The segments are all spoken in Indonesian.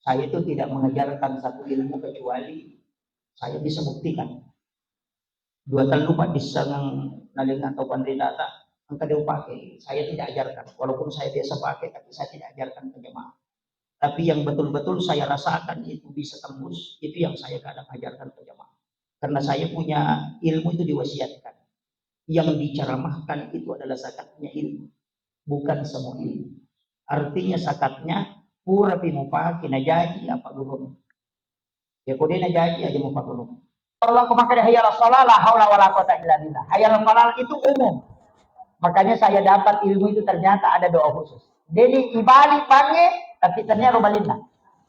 Saya itu tidak mengajarkan satu ilmu kecuali saya bisa buktikan. Dua lupa bisa naling atau pandita angka dia pakai. Saya tidak ajarkan. Walaupun saya biasa pakai, tapi saya tidak ajarkan ke jemaah. Tapi yang betul-betul saya rasakan itu bisa tembus, itu yang saya kadang ajarkan ke jemaah. Karena saya punya ilmu itu diwasiatkan. Yang diceramahkan itu adalah zakatnya ilmu, bukan semua ilmu. Artinya zakatnya pura pimupaki na jadi apa guru. Ya kode na jadi aja mau guru. Kalau aku makan hayal salat la haula wala quwata illa billah. Hayal salat itu umum. Makanya saya dapat ilmu itu ternyata ada doa khusus. Jadi ibalik pange tapi ternyata robalina.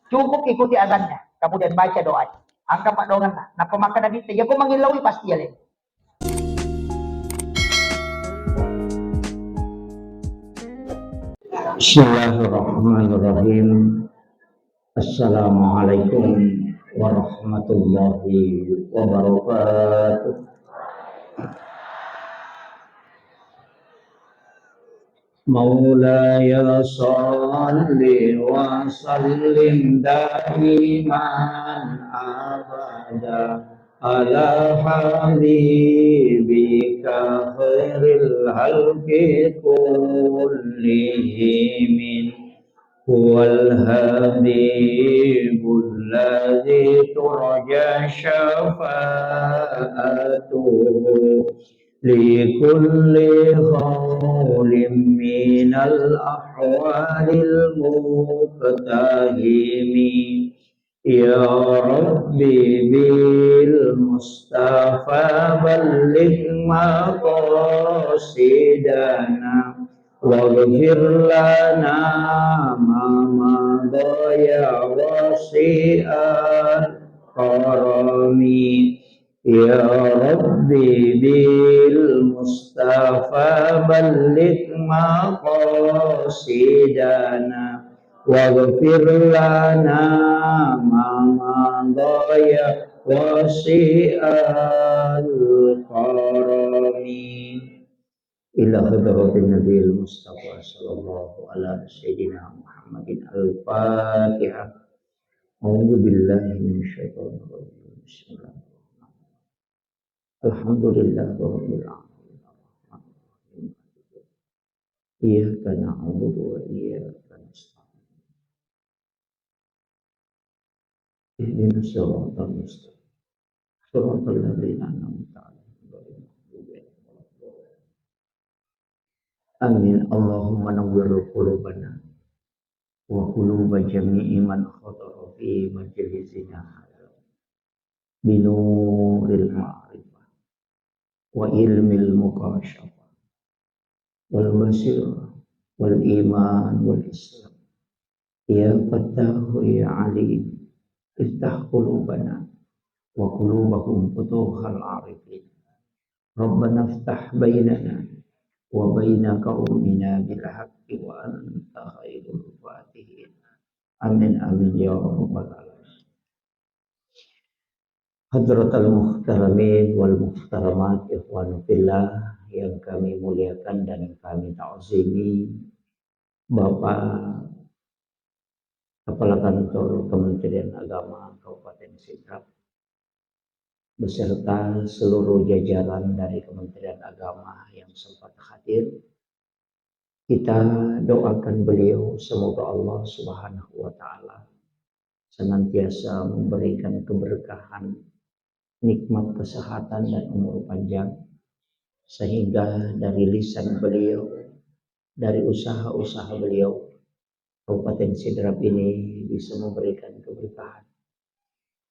Cukup ikuti azannya, kemudian baca doanya. Angka pak dongan nah pemakan nabi ya kok mengilaui pasti ya. Bismillahirrahmanirrahim. Assalamualaikum warahmatullahi wabarakatuh. Maulaya salli wa sallim daiman abada ala habibika khairil halqi kullihim. Huwal habibul ladzi turja syafa'atuhu likulli khawlim minal ahwalil muqtahimi. Ya Rabbi bil Mustafa balligh maqasidana waghfir lana ma madha ya wasi'al karami. Ya Rabbi bil Mustafa balligh maqasidana waghfir lana ma madha ya wasi'al karami. Ila hadratin Nabil Mustafa sallallahu ala sayyidina Muhammadin al-Fatihah. A'udzu billahi minasyaitonir rajim. Bismillahirrahmanirrahim. Alhamdulillahirabbil alamin. Iyyaka na'budu wa iyyaka nasta'in. Ihdinas siratal mustaqim. Shiratal ladzina an'amta 'alaihim. Amin. Allahumma nawwir qulubana wa quluba jami'i man khatara fi majlisina binuril ma'rifah wa ilmil muqasyafah wal basirah wal iman wal islam. Ya Fattahu ya Alim, iftah qulubana wa qulubahum futuhal arifin. Rabbana iftah bainana wa baina qaumina bil haqqi wa anta khairul fatihin. Amin amin ya rabbal alamin. Hadratal muhtaramin wal muhtaramat ikhwanu fillah yang kami muliakan dan kami ta'zimi, Bapak Kepala Kantor Kementerian Agama Kabupaten Sidrap beserta seluruh jajaran dari Kementerian Agama yang sempat hadir. Kita doakan beliau semoga Allah Subhanahu wa taala senantiasa memberikan keberkahan, nikmat kesehatan dan umur panjang, sehingga dari lisan beliau, dari usaha-usaha beliau, Kabupaten Sidrap ini bisa memberikan keberkahan.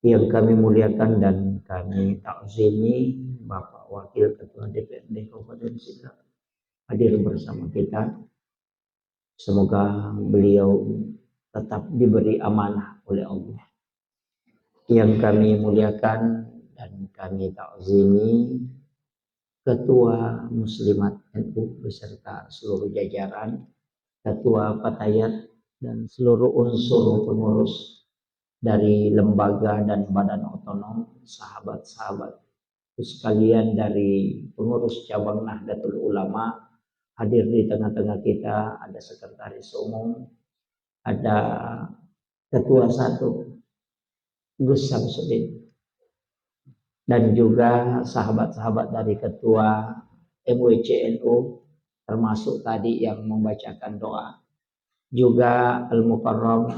Yang kami muliakan dan kami takzimi Bapak Wakil Ketua DPRD Kabupaten Sidrap hadir bersama kita. Semoga beliau tetap diberi amanah oleh Allah. Yang kami muliakan dan kami takzimi Ketua Muslimat NU beserta seluruh jajaran, Ketua Patayat dan seluruh unsur pengurus dari lembaga dan badan otonom, sahabat-sahabat sekalian dari pengurus cabang Nahdlatul Ulama hadir di tengah-tengah kita. Ada sekretaris umum, ada ketua 1 Gus Samsudin, dan juga sahabat-sahabat dari ketua MWCNU, termasuk tadi yang membacakan doa. Juga Al-Mukarram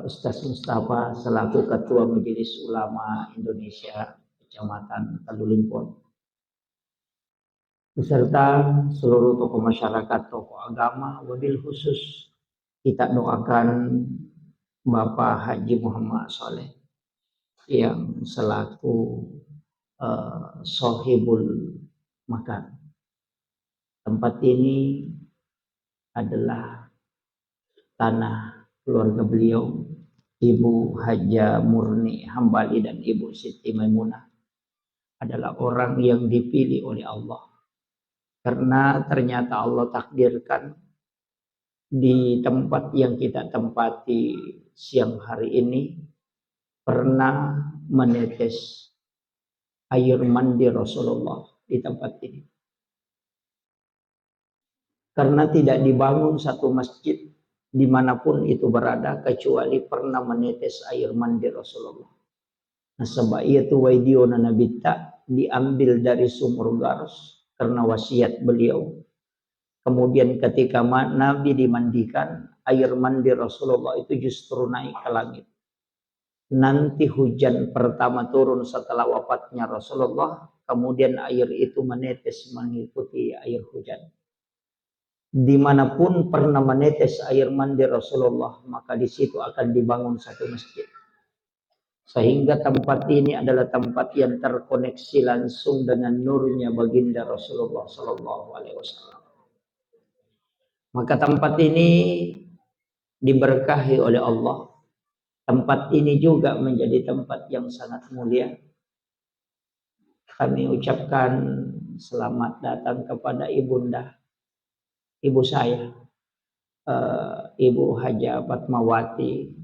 Ustaz Mustafa selaku Ketua Majelis Ulama Indonesia Kecamatan Talulimpon, beserta seluruh tokoh masyarakat, tokoh agama. Wabil khusus kita doakan Bapak Haji Muhammad Soleh yang selaku sohibul makan. Tempat ini adalah tanah keluarga beliau, Ibu Haja Murni Hambali dan Ibu Siti Maimunah adalah orang yang dipilih oleh Allah. Karena ternyata Allah takdirkan di tempat yang kita tempati siang hari ini pernah menetes air mandi Rasulullah di tempat ini. Karena tidak dibangun satu masjid dimanapun itu berada kecuali pernah menetes air mandi Rasulullah. Nah, sebab itu waidiona Nabi tak diambil dari sumur Garus karena wasiat beliau. Kemudian ketika Nabi dimandikan, air mandi Rasulullah itu justru naik ke langit. Nanti hujan pertama turun setelah wafatnya Rasulullah, kemudian air itu menetes mengikuti air hujan. Dimanapun pernah menetes air mandi Rasulullah, maka di situ akan dibangun satu masjid. Sehingga tempat ini adalah tempat yang terkoneksi langsung dengan nurnya baginda Rasulullah Sallallahu Alaihi Wasallam. Maka tempat ini diberkahi oleh Allah. Tempat ini juga menjadi tempat yang sangat mulia. Kami ucapkan selamat datang kepada ibunda, ibu saya, Ibu Haja Fatmawati.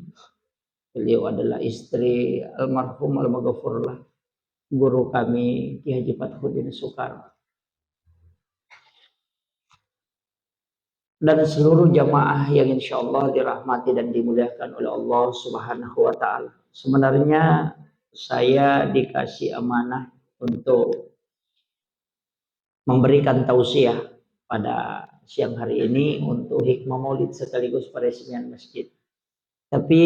Beliau adalah istri almarhum al-maghfurlah guru kami Ki Haji Fathuddin Soekarno. Dan seluruh jamaah yang insya Allah dirahmati dan dimuliakan oleh Allah Subhanahu wa Ta'ala. Sebenarnya saya dikasih amanah untuk memberikan tausiah pada siang hari ini untuk hikmah maulid sekaligus peresmian masjid. Tapi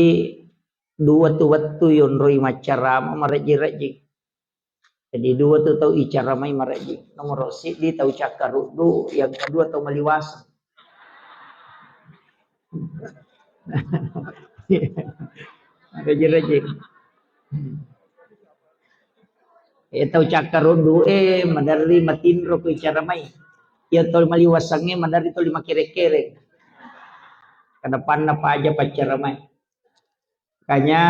dua tu waktu yon roi macarama maraji-raji. Jadi dua tu tahu icara mai maraji. Nomor di tahu cakar du, yang kedua tahu meliwasa. Raji-raji. Tahu cakar du madari matinro ko icara mai. Ya tol maliwasangnya madari tol lima kere-kere. Kedepan apa aja pacar ramai. Makanya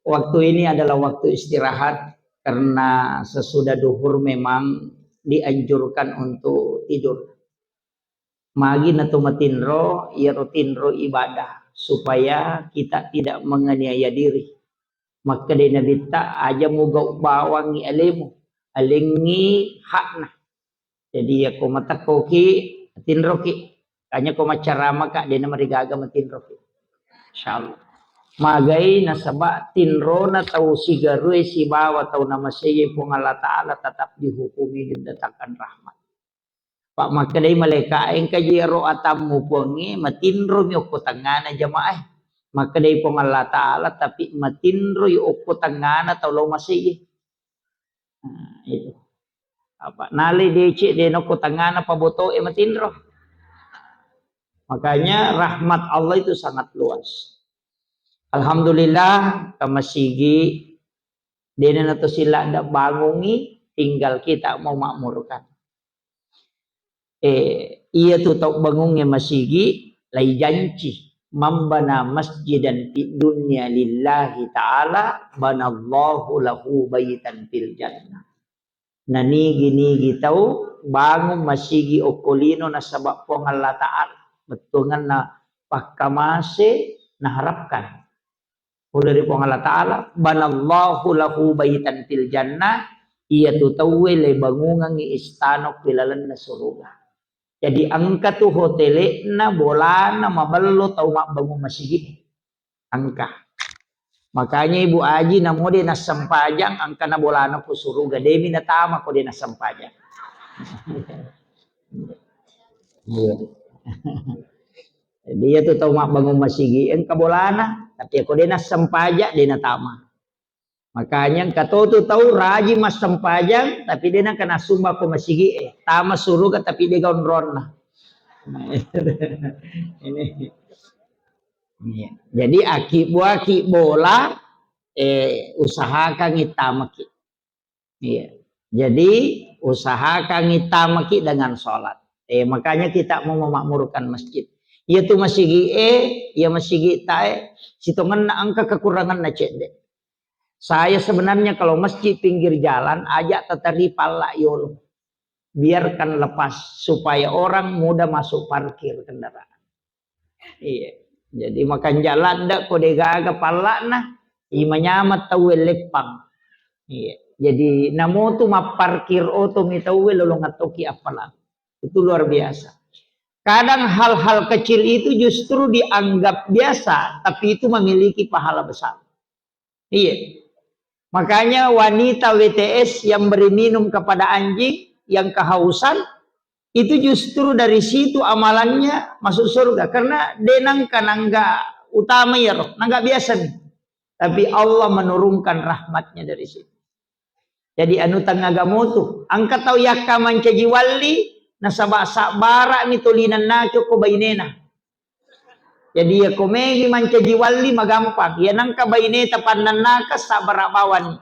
waktu ini adalah waktu istirahat karena sesudah duhur memang dianjurkan untuk tidur. Magi natu matinro, ya rutinro ibadah supaya kita tidak menganiaya diri. Maka di Nabi tak aja muga bawangi alemu, alengi hakna. Jadi aku mata koki tinro ki, kanya ko macarama kak dia marigaga matinro ki. Insyaallah. Magai nasaba tinro na tau sigarue si bawa tau nama saya pun Allah Ta'ala tetap dihukumi didatangkan rahmat. Pak makadai malaikat yang kajiro atamu pungi matinro mi uko tangana jamaah. Makadai pun Allah Ta'ala tapi matinro yu uko tangana tau lo masih. Nah, itu. Apa nali dece deno ko tangana paboto matinro. Makanya rahmat Allah itu sangat luas. Alhamdulillah kamasigi dene nato sila ndak bangungi tinggal kita mau makmurkan. Iya tuh tau bangunnya masigi lai janji membana masjidan di dunia lillahi ta'ala banallahu lahu baitan fil jannah. Nani tau bangun masigi okolino na sabab pong Allah Ta'ala betungan na pakamase na harapkan oleh Allah Ta'ala banallahu lahu baitan fil jannah ia tu tawe le bangungan ni istano pilalan na surga. Jadi angka tu hotele na bola na maballo tau mak bangun masjid. angka. Makanya Ibu Aji namo dia na sampajang angka na bolana po suruga. Demi na tama ko dia na sampajang. Iya. Dia tuh tahu mak bangun masigi en kabolana, tapi ako dia na sampajang dia na tama. Makanya kato tuh tahu raji mas sampajang, tapi dia na kana sumba ko masigi tama suruga tapi dia gondron na. Ini. Iya. Jadi aki bola usahakan itamaki. Iya. Jadi usahakan itamaki dengan sholat. Makanya kita mau memakmurkan masjid. Ia tuh masigi ia masigi tae, sitongan na angka kekurangan na cede. Saya sebenarnya kalau masjid pinggir jalan ajak tetari pala yolo. Biarkan lepas supaya orang mudah masuk parkir kendaraan. Iya. Jadi makan jalan dak kode gaga pala nah imanya tahu lepang. Iya. Jadi namo tu parkir auto mitawe lolong atoki apalah. Itu luar biasa. Kadang hal-hal kecil itu justru dianggap biasa, tapi itu memiliki pahala besar. Iya. Makanya wanita WTS yang beri minum kepada anjing yang kehausan, itu justru dari situ amalannya masuk surga. Karena denang kanangga utama ya roh, nangga biasa nih. Tapi Allah menurunkan rahmatnya dari situ. Jadi anu tangagamotu, angkat tau yakka mancaji wali, nasabasa bara mitulinan nacho ko bainena. Jadi ya komegi mancaji wali magampang. Ya nangka baineta pannan nakas sabara bawan.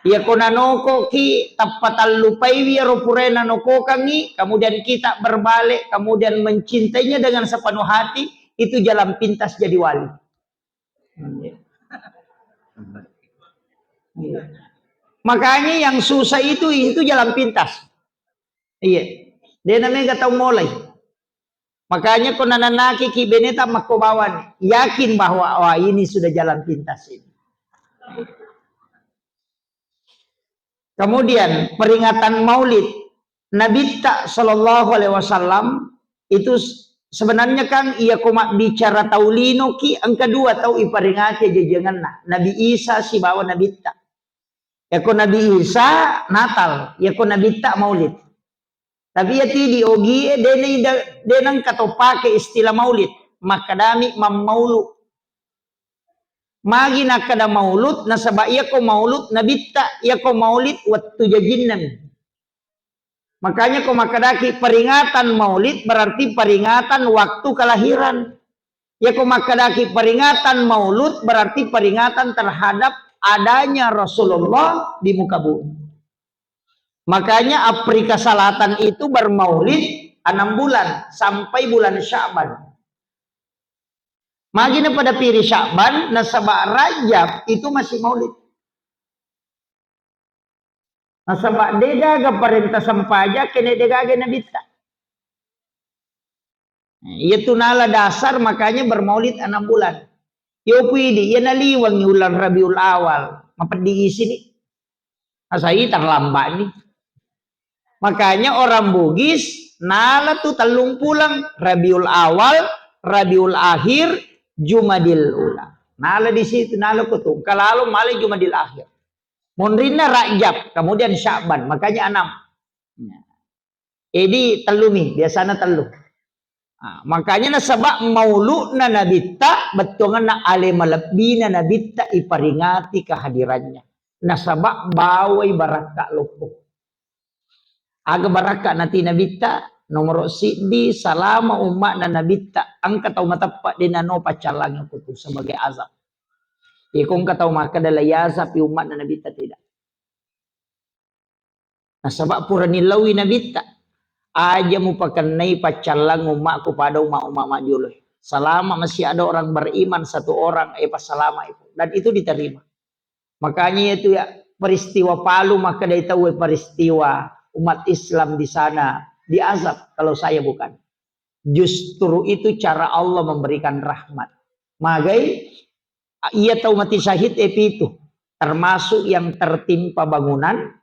Ya konanoko ki tapatal lupai wiro purena noko kangi, kemudian kita berbalik, kemudian mencintainya dengan sepenuh hati, itu jalan pintas jadi wali. Makanya yang susah itu jalan pintas. Iya. Dia namanya gak tahu mulai. Makanya kau nananaki ki beneta makobawan yakin bahwa wah ini sudah jalan pintas ini. Kemudian peringatan Maulid Nabi Sallallahu Alaihi Wasallam itu sebenarnya kan ia komak bicara taulino ki angka dua tahu iparingati jangan Nabi Isa si bawa Nabi Ta. Ya ko Nabi Isa Natal, ya ko Nabi Ta Maulid. Tapi ya ti diogi denang kato pakai istilah Maulid, makadami mammaulu. Magi nakada maulud nasaba iya ko maulud nabitta iya ko maulid waktu jajinnan. Makanya ko makadaki peringatan maulid berarti peringatan waktu kelahiran. Ya ko makadaki peringatan maulud berarti peringatan terhadap adanya Rasulullah di muka bumi. Makanya Afrika Selatan itu bermaulid 6 bulan sampai bulan Sya'ban. Magina pada piri Sya'ban, nasaba Rajab itu masih maulid. Nasaba degaga perintah sampaja kene degaga nabita. Itu nala dasar makanya bermaulid 6 bulan. Yo puidi, ya naliwang ulang Rabiul Awal. Mapadi isi nih. Asai terlambat nih. Makanya orang Bugis nala tuh telung pulang Rabiul Awal, Rabiul Akhir, Jumadil Ula. Nala di situ nala kutung. Kalau malah Jumadil Akhir. Munrina Rajab, kemudian Sya'ban, makanya 6. Jadi telumi, biasanya telu. Nah, makanya nasabak maulud na nabita betungan na alimalabina nabita iparingati kehadirannya. Nasabak bawai baraka lupuh. Aga baraka nanti nabita nomor sidi salama umat na nabita ang kataw matapak din ano pacalang yang kutu sebagai azab. Kung kataw maka adalah yazab yung umat na nabita tidak. Nasabak pura nilawi nabita aja mo pakanay pacalang umat kepada umat majuloy. Selama masih ada orang beriman satu orang pasalama itu dan itu diterima. Makanya itu ya peristiwa Palu maka dari tahu peristiwa umat Islam di sana diazab kalau saya bukan. Justru itu cara Allah memberikan rahmat. Magai ia tahu mati syahid itu termasuk yang tertimpa bangunan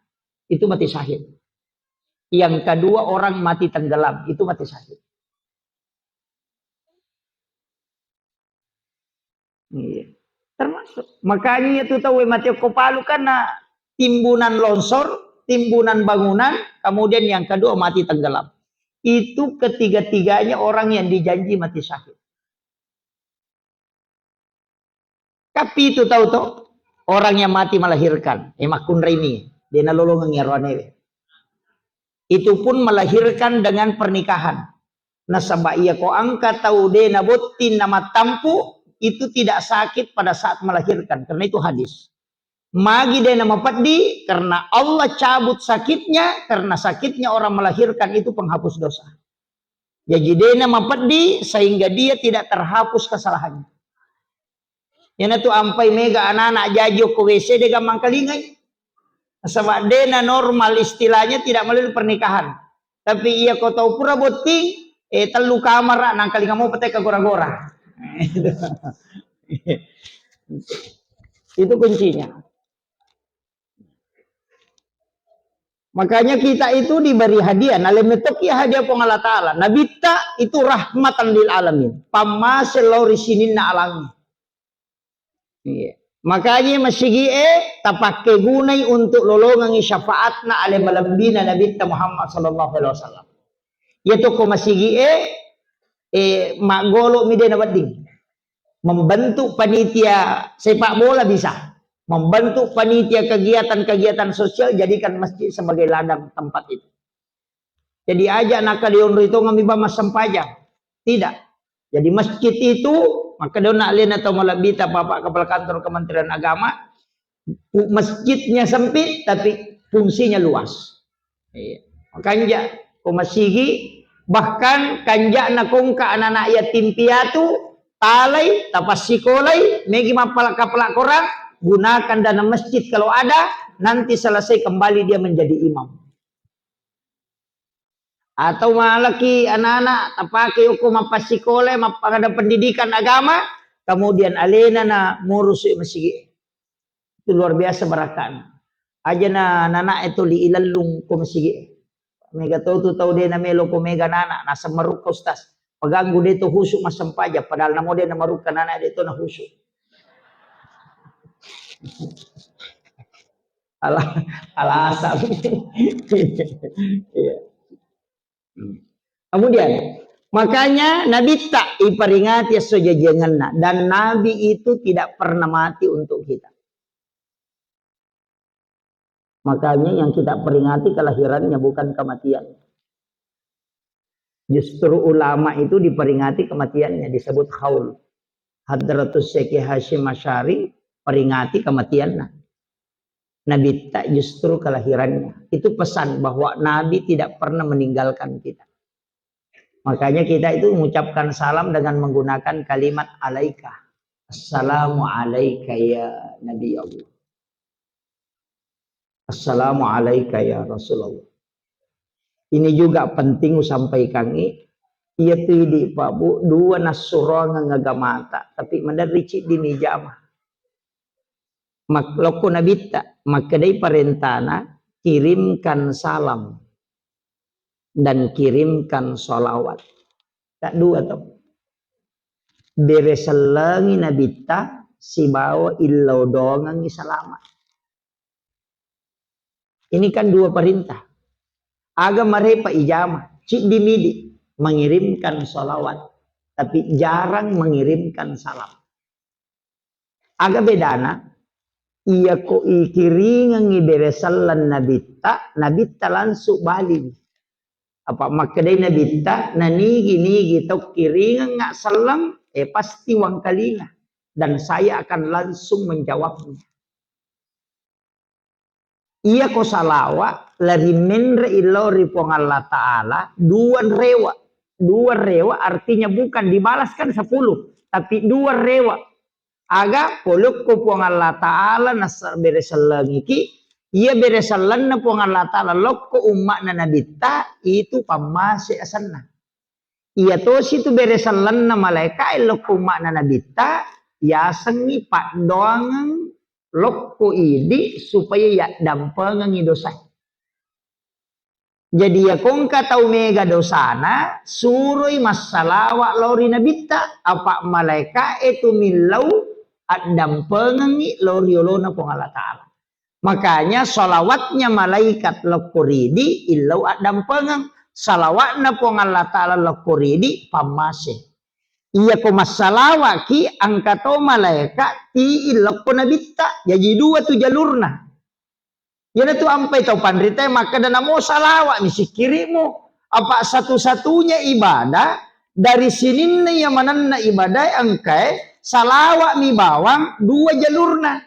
itu mati syahid. Yang kedua orang mati tenggelam itu mati syahid. Iya. Termasuk. Makanya itu tahu Mateo Kopalu karena timbunan longsor, timbunan bangunan, kemudian yang kedua mati tenggelam. Itu ketiga-tiganya orang yang dijanji mati syahid. Tapi itu tahu toh orang yang mati melahirkan, emakun remi, dia nalolong ngerone. Itu pun melahirkan dengan pernikahan. Nasabah ia ko angka tahu de nabotin nama tampu itu tidak sakit pada saat melahirkan karena itu hadis. Magi de nama padi karena Allah cabut sakitnya karena sakitnya orang melahirkan itu penghapus dosa. Jadi de nama padi sehingga dia tidak terhapus kesalahannya. Yang itu ampai mega anak-anak jajo ke WC de gampang kalingai. Sebab dena normal istilahnya tidak melalui pernikahan. Tapi ia kau tahu pura boting, telu kamar nang kali kamu petek ke gora-gora. Itu kuncinya. Makanya kita itu diberi hadiah. Nalemetok ya hadiah pun Allah Ta'ala. Nabita itu rahmatan lil alamin. Pamaselau risininna alami. Iya. Makanya masigi tapakke gunai untuk lolongan syafaatna ale malambina Nabi Muhammad sallallahu alaihi wasallam. Yaitu ko masigi magolo midena wading. Membentuk panitia sepak bola bisa. Membentuk panitia kegiatan-kegiatan sosial jadikan masjid sebagai ladang tempat itu. Jadi aja naka dionro itu ngamiba masampajang. Tidak. Jadi masjid itu maka dona alien atau malabita Bapak Kepala Kantor Kementerian Agama masjidnya sempit tapi fungsinya luas. Makanya komasigi bahkan kanja na kongka anak-anak yatim piatu talai tapas sikolai megi mapalak kapalak korang gunakan dana masjid kalau ada nanti selesai kembali dia menjadi imam. Atau malaki anak-anak tapake hukum apa sekolah ada pendidikan agama kemudian alena na ngurus masjid itu luar biasa berakan aja na anak itu liilalung ko masjid mega tahu dia na melo ko mega nana nasa maruk ustas paganggu dito husuk masampaja padahal namo dia na maruk kanana dito na husuk ala asal. Kemudian makanya Nabi tak iperingati sejajanganna dan Nabi itu tidak pernah mati untuk kita. Makanya yang kita peringati kelahirannya bukan kematian. Justru ulama itu diperingati kematiannya disebut haul. Hadratus Syekh Hashim Asy'ari peringati kematiannya. Nabi tak justru kelahirannya. Itu pesan bahwa Nabi tidak pernah meninggalkan kita. Makanya kita itu mengucapkan salam dengan menggunakan kalimat alaika. Assalamu alaika ya Nabi Allah. Assalamu alaika ya Rasulullah. Ini juga penting sampaikan ia tidak Pak Bu dua nasura ngagamata tapi mendaricik di mijama. Makloko Nabi tak maka dari perintana kirimkan salam dan kirimkan sholawat. Tak dua tuh. Beresalangi Nabi tak si bawa illau dongangi selamat. Ini kan dua perintah. Agama repa ijama cik dimidi mengirimkan sholawat tapi jarang mengirimkan salam. Agak bedana iya ko ikiringan iberesalan Nabi tak langsung balik. Apa makadai Nabi tak nigi tok kiringan ngak salam pasti wang kalinga dan saya akan langsung menjawabnya. Ia ko salawa lari menre ilori pong Allah Ta'ala dua rewa artinya bukan dibalaskan 10 tapi dua rewa aga poluk ko pong Allah Ta'ala nasar beresalangiki ia beresalan na pong Allah Ta'ala lokko umma na nabita itu pamasi asanna ia to situ beresalan na malaika lokko umma na nabita yasangi pak doangang lokko idi supaya ya dampangan dosa. Jadi ya kong katau mega dosana suroi masalawa lori nabita apa malaika itu milau Adam pengengi loriolona pong Allah Ta'ala. Makanya salawatnya malaikat lakuridi illau adam pengang. Salawatna pong Allah Ta'ala lakuridi pamase. Iya ko masalawa ki angkato malaikat ti illau ko nabitta. Jadi dua tu jalurna. Yana tu ampai tau pandrita maka dana mo salawa misi kirimu. Apa satu-satunya ibadah dari sini yang mananna ibadah angkai salawa mi bawang dua jalurna.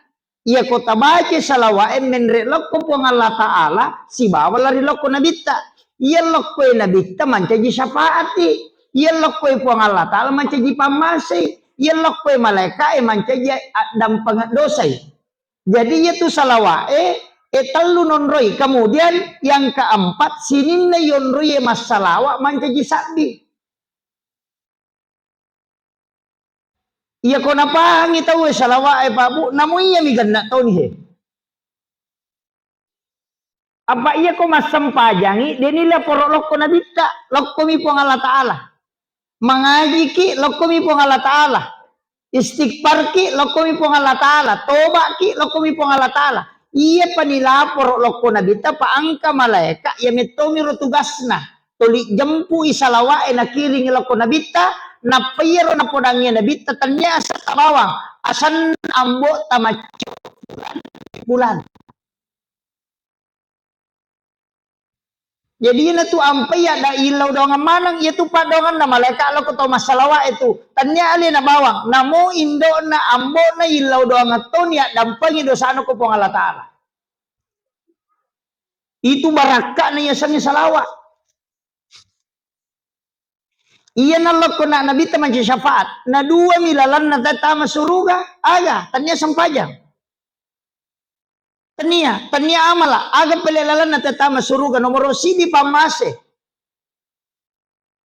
Ia kota baca salawa menre lokko pong Allah Ta'ala si bawa lari lokko nabita. Ia lokko nabita mancaji syafaati. Ia lokko pong Allah Ta'ala mancaji pamasi. Ia lokko malaikat mancaji dampangan dosai. Jadi itu salawa telu nonroi. Kemudian yang keempat sininna yonroi masalawa mancaji sabi. Iya ko napangi tahu salawa pabu namo iya mi ganda tahu ni he. Apa iya ko masampajangi denila porok ko nabita lokko mi pong Allah Ta'ala. Mengaji ki lokko mi pong Allah Ta'ala. Istighfar ki lokko mi pong Allah Ta'ala. Toba ki lokko mi pong Allah Ta'ala. Iya panila porok lokko nabita pa angka malaika ya metomi ro tugasna. Tuli jempu isalawa na kiring lokko nabita. Na payero na podangnya nabita tanya asa tabawang asan ambo tamacu bulan. Jadi na tu ampai ada ilau dongan manang itu padongan na malaikat lo keto masalawa itu tanya ali na bawang namo indo na ambo na ilau dongan ton ya dampangi dosano ko pong Allah Ta'ala. Itu baraka na yasangi salawa. Iya nalok ko na nabita man syafaat. Na dua milalan na tatama suruga. Aga, tanya sampajang. Tanya amala. Aga pelelalan na tatama suruga. Nomor sidi pamase.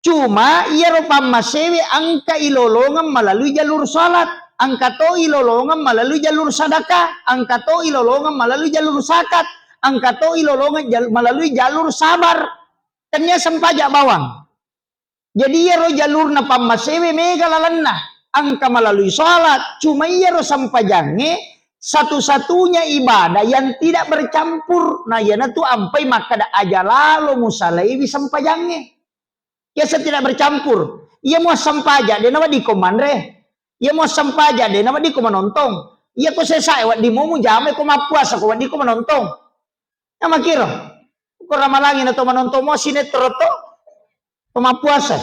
Cuma iya ro pamasewe angka ilolongan melalui jalur salat. Angka to ilolongan melalui jalur sadakah. Angka to ilolongan melalui jalur zakat. Angka to ilolongan melalui jalur sabar. Tanya sampajak bawang. Jadi iya ro jalur na pamasewe mega lalanna angka melalui salat cuma iya ro sampajange satu-satunya ibadah yang tidak bercampur nah yana tu ampai maka da aja lalu musalaiwi sampajange ya tidak bercampur iya mau sampaja dia nama di komandre iya mau sampaja dia nama di komanontong iya ko selesai wat di momu jame ko mapuasa ko di ko manontong ya makiro ko ramalangin atau manontong mo sinetron to pemapuasa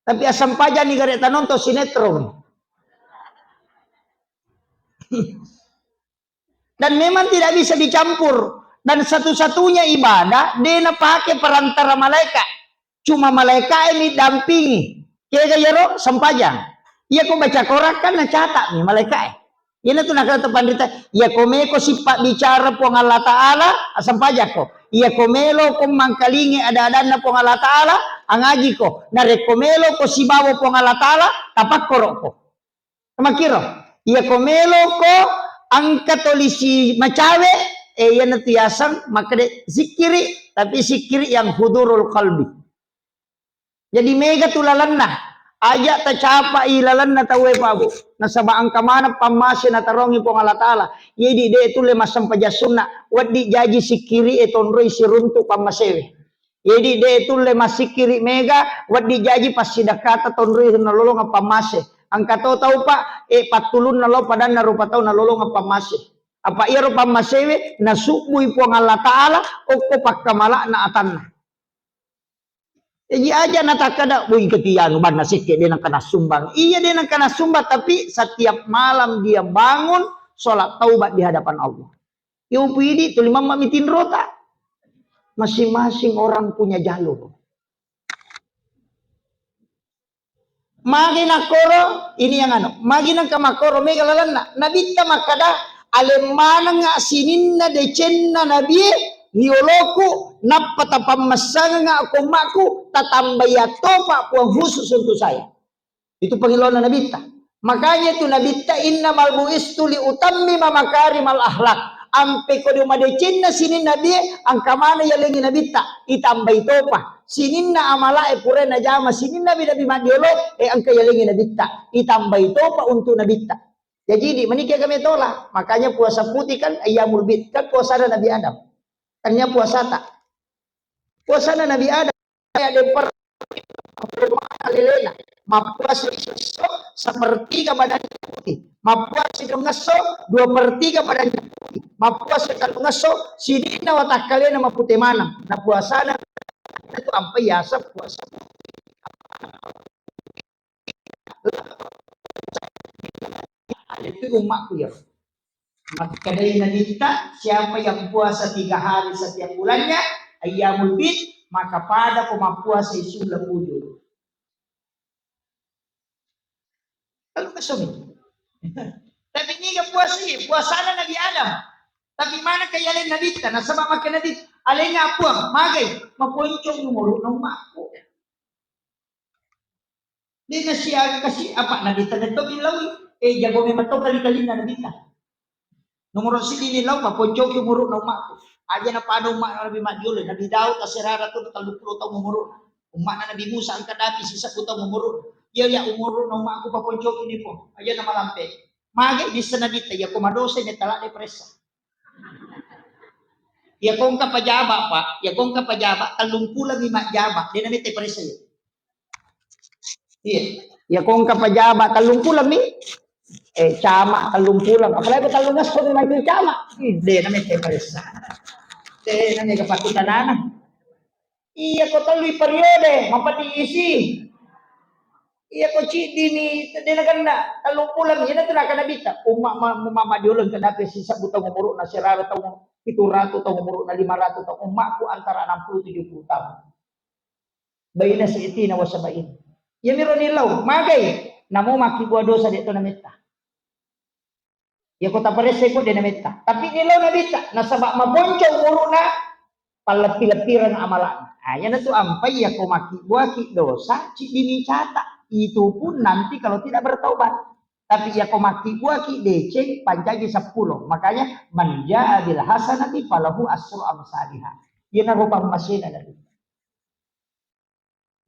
tapi asam paja nih garek nonton sinetron dan memang tidak bisa dicampur dan satu-satunya ibadah dia pakai perantara malaikat cuma malaikat ini dampingi kaya yaro sampajang iya ko baca korak kan na catat nih malaikat ini tuh nak kata pandita iya ko meko sifat bicara pong Allah Ta'ala asam pajak ko iya ko melo kong mangkalingi ada-ada na pong Allah Ta'ala angaji ko na rekomelo ko si bawo pong Allah Ta'ala tapak korok ko makiro iya ko melo ko ang katolisi macawe iya natiyasan makade zikiri tapi zikiri yang hudurul qalbi jadi mega tulalan na aja tacapa ilalan na tawe pabu nasaba ang kamana pamase na tarongi pong Allah Ta'ala yedi de itu lema sampajasunna wadi jaji sikiri etonroi siruntu pamasewe yedi de itu lema sikiri mega wadi jaji pasidakata tonroi nalolong pamase angka tahu pak patulun nalo padan narupa tau nalolong pamase apa iya rupa masewe nasubui pong Allah Ta'ala oko pakkamala na atanna jadi aja natakada wih ketian ban nasike dia nak kena sumbang. Iya dia nak kena sumbang tapi setiap malam dia bangun sholat taubat di hadapan Allah. Yo pidi tu lima mamitin rota. Masing-masing orang punya jalur. Magi nakoro ini yang anu. Magi nang kamakoro mega lalana. Nabi ta makada alemana nga sininna decenna nabi nioloku napata pamasanga nga ako maku tatambaya topa puang khusus untuk saya. Itu pangilauan nabita. Makanya itu nabita innamal buistu li utammima makarimal akhlak. Ampe ko di madecenna sinin nabi ang kamana yalengi nabita itambay topa. Sinin na amala pure na jama sinin nabi nabi madiolo ang kayalengi nabita itambay topa untuk nabita. Jadi menikah kami tolak. Makanya puasa putih kan ayyamul bid. Kan puasa Nabi Adam. Tanya puasa tak. Puasa Nabi Adam. Ada alilena. Mapuas sepertiga badannya putih. Mapuas ikam ngaso 2/3 badannya putih. Mapuas ikam ngaso sidina watakalena maputih mana. Na puasana itu ampai yasa puasa. Itu umatku ya. Maka dari nadita, siapa yang puasa 3 hari setiap bulannya, ayyamul bid, maka pada puasa isulah ujur. Lalu kesumi. Tapi ini gak puasana Nabi Adam. Tapi mana kaya lain nadita, nasabak makan nadita, alenya apuang, magay, maponcong numuro ng mako. Di na siya kasi apa nadita na ito bilaw jago may mato kali-kali na nadita. Numuro si nilaw maponcong yung muro ng mako. Aja na paano nabi madyulo, nabi daw kasirara to taluplo taw mumuro. Umma na nabi Musa ang kadapi sisa puta mumuro. Ya umuro ng mako paponcong ini po. Aja na malampe. Magay di sa nadita ya kumadose ni tala ni presa. Ya kung kapajaba pa, ya kung kapajaba, talungkulang ni majaba, di namin tayo presa yun. Iya. Ya kung kapajaba, talungkulang ni, cama, talungkulang. Apalagi ko talungas ko ni Michael cama. Hindi namin tayo presa. Hindi namin kapatutan na. Iya ko taloy periode, mapatiisi. Iya ko di na ganda, talungkulang, yan na ito na kanabita. Umamadyulang kadapi sisa butang umuro na sirara taong 700 tahun umur na 500 tahun umakku antara 60-70 tahun. Bayi na si iti na wasabain. Ya miro nilaw, magay, namo makibwa dosa dito na mita. Ya ko taparese ko din na mita. Tapi nilaw na mita, nasaba maboncho umuro na palapilapiran amalan. Yan na to ampay, ya ko makibwa ki dosa, dinicata. Itu pun nanti kalau tidak bertaubat. Tapi ya komaki gua ki DC panjagi 10. Makanya manja bil hasanati falahu asru amsalihha. Yan ang rupang masina dali.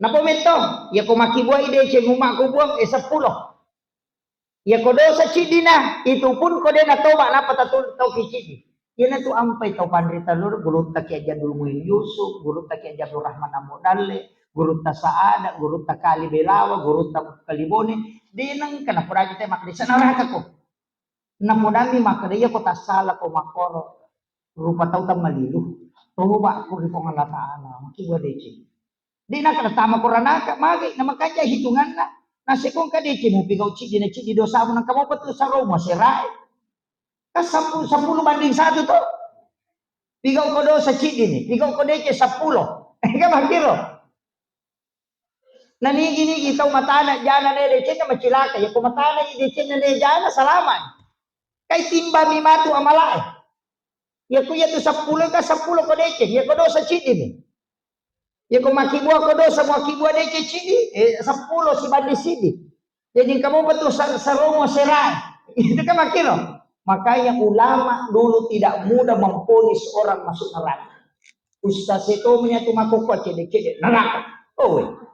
Napa mento? Ya komaki gua DC ngumak ko buang 10. Ya kodo sa cidina itu pun kode na toba na patatul tau ki cidi. Yan na to ampay tau pandrita lur gurut ta ki Jadul Muin Yusuf, gurut ta ki Jadul Rahman Amodalle, gurut ta Saada, gurut ta Kali Belawa, gurut ta Kalibone. Di nang kanapura kita makdisa naraka ko. Napudami makdaya ko tasala ko makoro. Rupa tau tam malilu. Tuba ko ri pangalataan makiwa deci. Di na kanatama ko ranaka magi na makanya hitungan na. Nasi kong kadeci mo pigaw cidi na cidi dosa mo nang kamo patu sa Roma sirai. Kas 10 banding 1 to. Pigaw ko dosa cidi ni, pigaw ko deci 10. Ka makiro. Nanigi-nigi itaw matana dyan na nere na macilaka. Ya kumatana i-dechen na nere dyan na salaman. Kay timba mi matu amalay. Ya kuya to 10 ka 10 ko dechen. Ya ko do sa chidi ni. Ya kumakibua ko do sa makibua dechen chidi. 10 si bandi sidi. Jadi kamu betul saromo serai. Itu kan makiro. Makanya ulama dulu tidak mudah memponis orang masuk neraka. Ustaz itu punya tumakukot cede-cede neraka. Oh.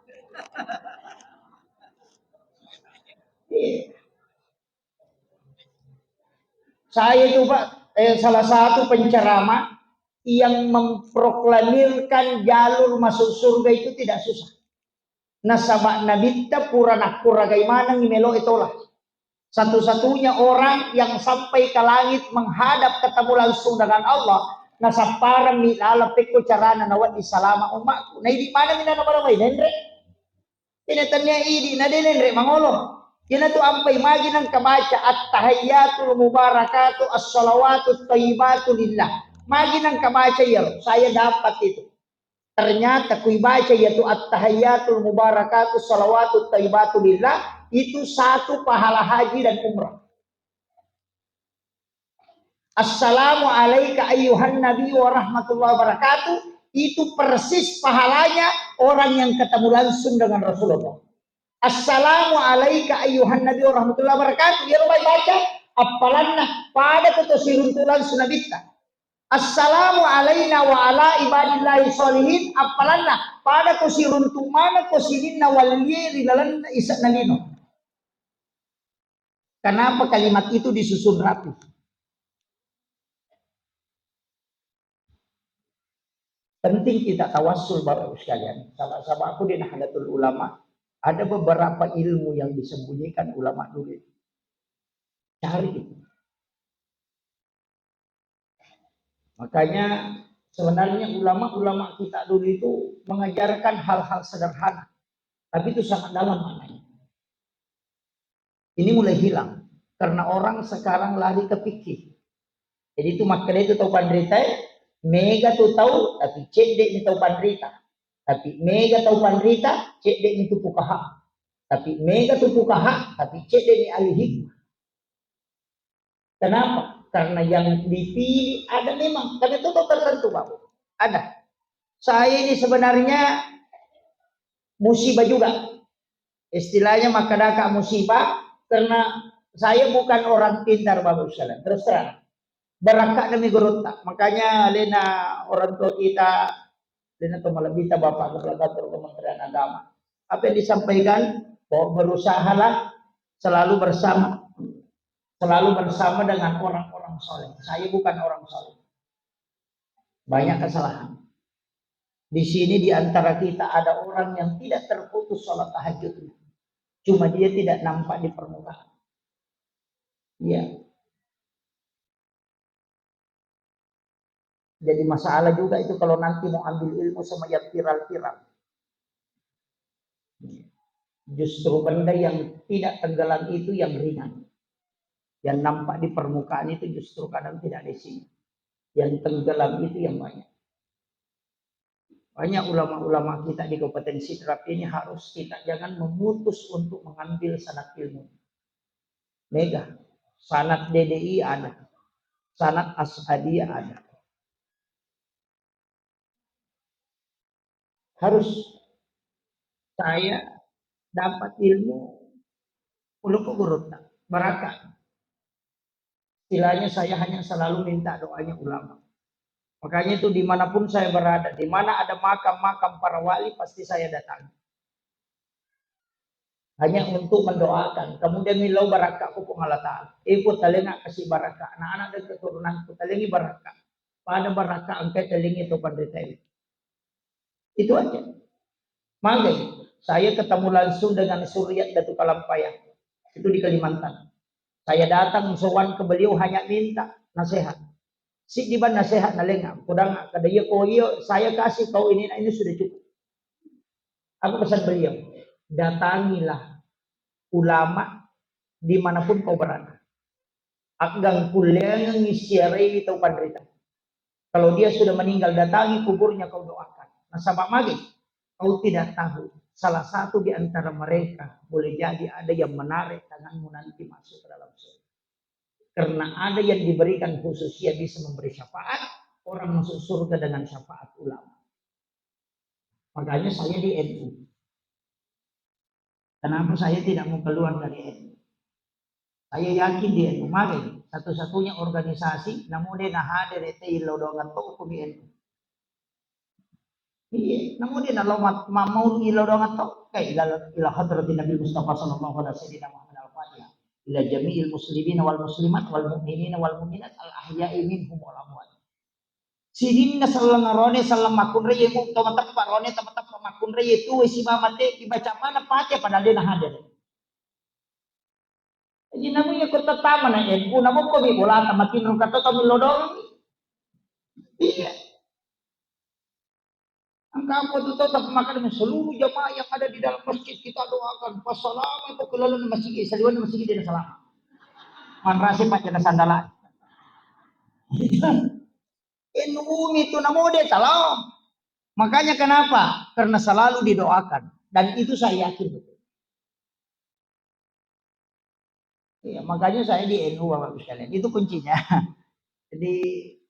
Saya itu Pak, salah satu penceramah yang memproklamirkan jalur masuk surga itu tidak susah. Nasabak nabita pura nakura gaimana ngimelo itulah. Satu-satunya orang yang sampai ke langit menghadap ketemu langsung dengan Allah. Nasaparang nilalapik ko carana nawat di salama umakku. Nah di mana minanamay nendre? Tinatanya idi na din Henry Mangolo. Yan na to ampay magi ng kabaca at tahayyatul mubarakatu as-salawatu tayyibatu lillah. Magi ng kabaca yan. Saya dapat itu. Ternyata kui baca yaitu at tahayyatul mubarakatu as-salawatu tayyibatu lillah. Itu satu pahala haji dan umrah. Assalamu alayka ayyuhan nabi wa rahmatullahi wa barakatuh. Itu persis pahalanya orang yang ketemu langsung dengan Rasulullah. Assalamu alayka ayyuhan nabi wa rahmatullahi wa barakatuh. Ya Rabbi baca apalanna pada ketusiruntulan sunabita. Assalamu alayna wa ala ibadillahi sholihin apalanna pada kusiruntumana kusirinna waliyri lalanna isak nalino. Kenapa kalimat itu disusun rapi? Penting kita tawassul Bapak sekalian. Sama-sama aku di Nahdlatul Ulama, ada beberapa ilmu yang disembunyikan ulama dulu. Cari itu. Makanya sebenarnya ulama-ulama kita dulu itu mengajarkan hal-hal sederhana, tapi itu sangat dalam maknanya. Ini mulai hilang karena orang sekarang lari ke fikih. Jadi itu makanya itu tahu pandrita, mega tuh tahu, tapi cek ini tahu pandrita. Tapi mega tahu pandrita, cek ini tuh fuqaha. Tapi mega tuh fuqaha, tapi cek ini ahli hikmah. Kenapa? Karena yang dipilih ada memang, karena itu tertentu Pak. Ada. Saya ini sebenarnya musibah juga. Istilahnya makadaka musibah, karena saya bukan orang pintar Bapak sekalian. Terus terang. Berakat demi geruntak. Makanya lena orang tua kita, lena atau malabita Bapak Kepala Kementerian Agama. Apa yang disampaikan, bahwa berusahalah selalu bersama dengan orang-orang soleh. Saya bukan orang soleh. Banyak kesalahan. Di sini di antara kita ada orang yang tidak terputus sholat tahajudnya. Cuma dia tidak nampak di permukaan. Iya. Jadi masalah juga itu kalau nanti mau ambil ilmu sama yang viral-viral. Justru benda yang tidak tenggelam itu yang ringan. Yang nampak di permukaan itu justru kadang tidak di sini. Yang tenggelam itu yang banyak. Banyak ulama-ulama kita di Kabupaten Sidrap ini harus kita jangan memutus untuk mengambil sanad ilmu. Mega, sanad DDI ada, sanad Asadiyah ada. Harus saya dapat ilmu ulu gurut barakah. Istilahnya saya hanya selalu minta doanya ulama. Makanya itu dimanapun saya berada, di mana ada makam-makam para wali pasti saya datang. Hanya untuk mendoakan. Kemudian milau barakah ku Allah Ta'ala. Ikut talenga kasih barakah. Anak-anak dan keturunan ku talengi barakah. Pada barakah angkat talengi itu pandita itu. Itu aja. Maka saya ketemu langsung dengan Suryat Datuk Kalampayang. Itu di Kalimantan. Saya datang sowan ke beliau hanya minta nasihat. Si di mana nasihat nalengak. Kurang kadaya ko iyo, saya kasih kau ini sudah cukup. Apa pesan beliau? Datangilah ulama dimanapun kau berada. Aggang kuliah ngisiarai itu pandrita. Kalau dia sudah meninggal, datangi kuburnya kau doakan. Nah, sabab magi, kau tidak tahu. Salah satu di antara mereka boleh jadi ada yang menarik tanganmu nanti masuk ke dalam surga. Karena ada yang diberikan khususnya bisa memberi syafaat, orang masuk surga dengan syafaat ulama. Makanya saya di NU. Kenapa saya tidak mau keluar dari NU? Saya yakin di NU. Mari satu-satunya organisasi namun dia nah hadir itu ilodongan to ko di NU. Iya, namun dia kalau mau ilodongan to kay ila hadratin Nabi Mustafa sallallahu alaihi wasallam al-Fatihah. Ila jami'il muslimin wal muslimat wal mu'minin wal mu'minat al ahya'i minhum wal amwat. Sidin na sallang arone sallang makunre yemo tomatak parone tomatak makunre itu si mamate dibaca mana pakai pada dia hadir. Jadi namanya kota taman na NU namo ko bi bola tamatin ro kato kami lodong. Iya. Angka apa itu tetap makan dengan seluruh jamaah yang ada di dalam masjid kita doakan wassalamu itu kelaluan masjid saliwan masjid tidak salah. Manrasi pak jana sandala. NU itu namo dia salam. Makanya kenapa? Karena selalu didoakan dan itu saya yakin betul. Iya, makanya saya di NU Bapak sekalian. Itu kuncinya. Jadi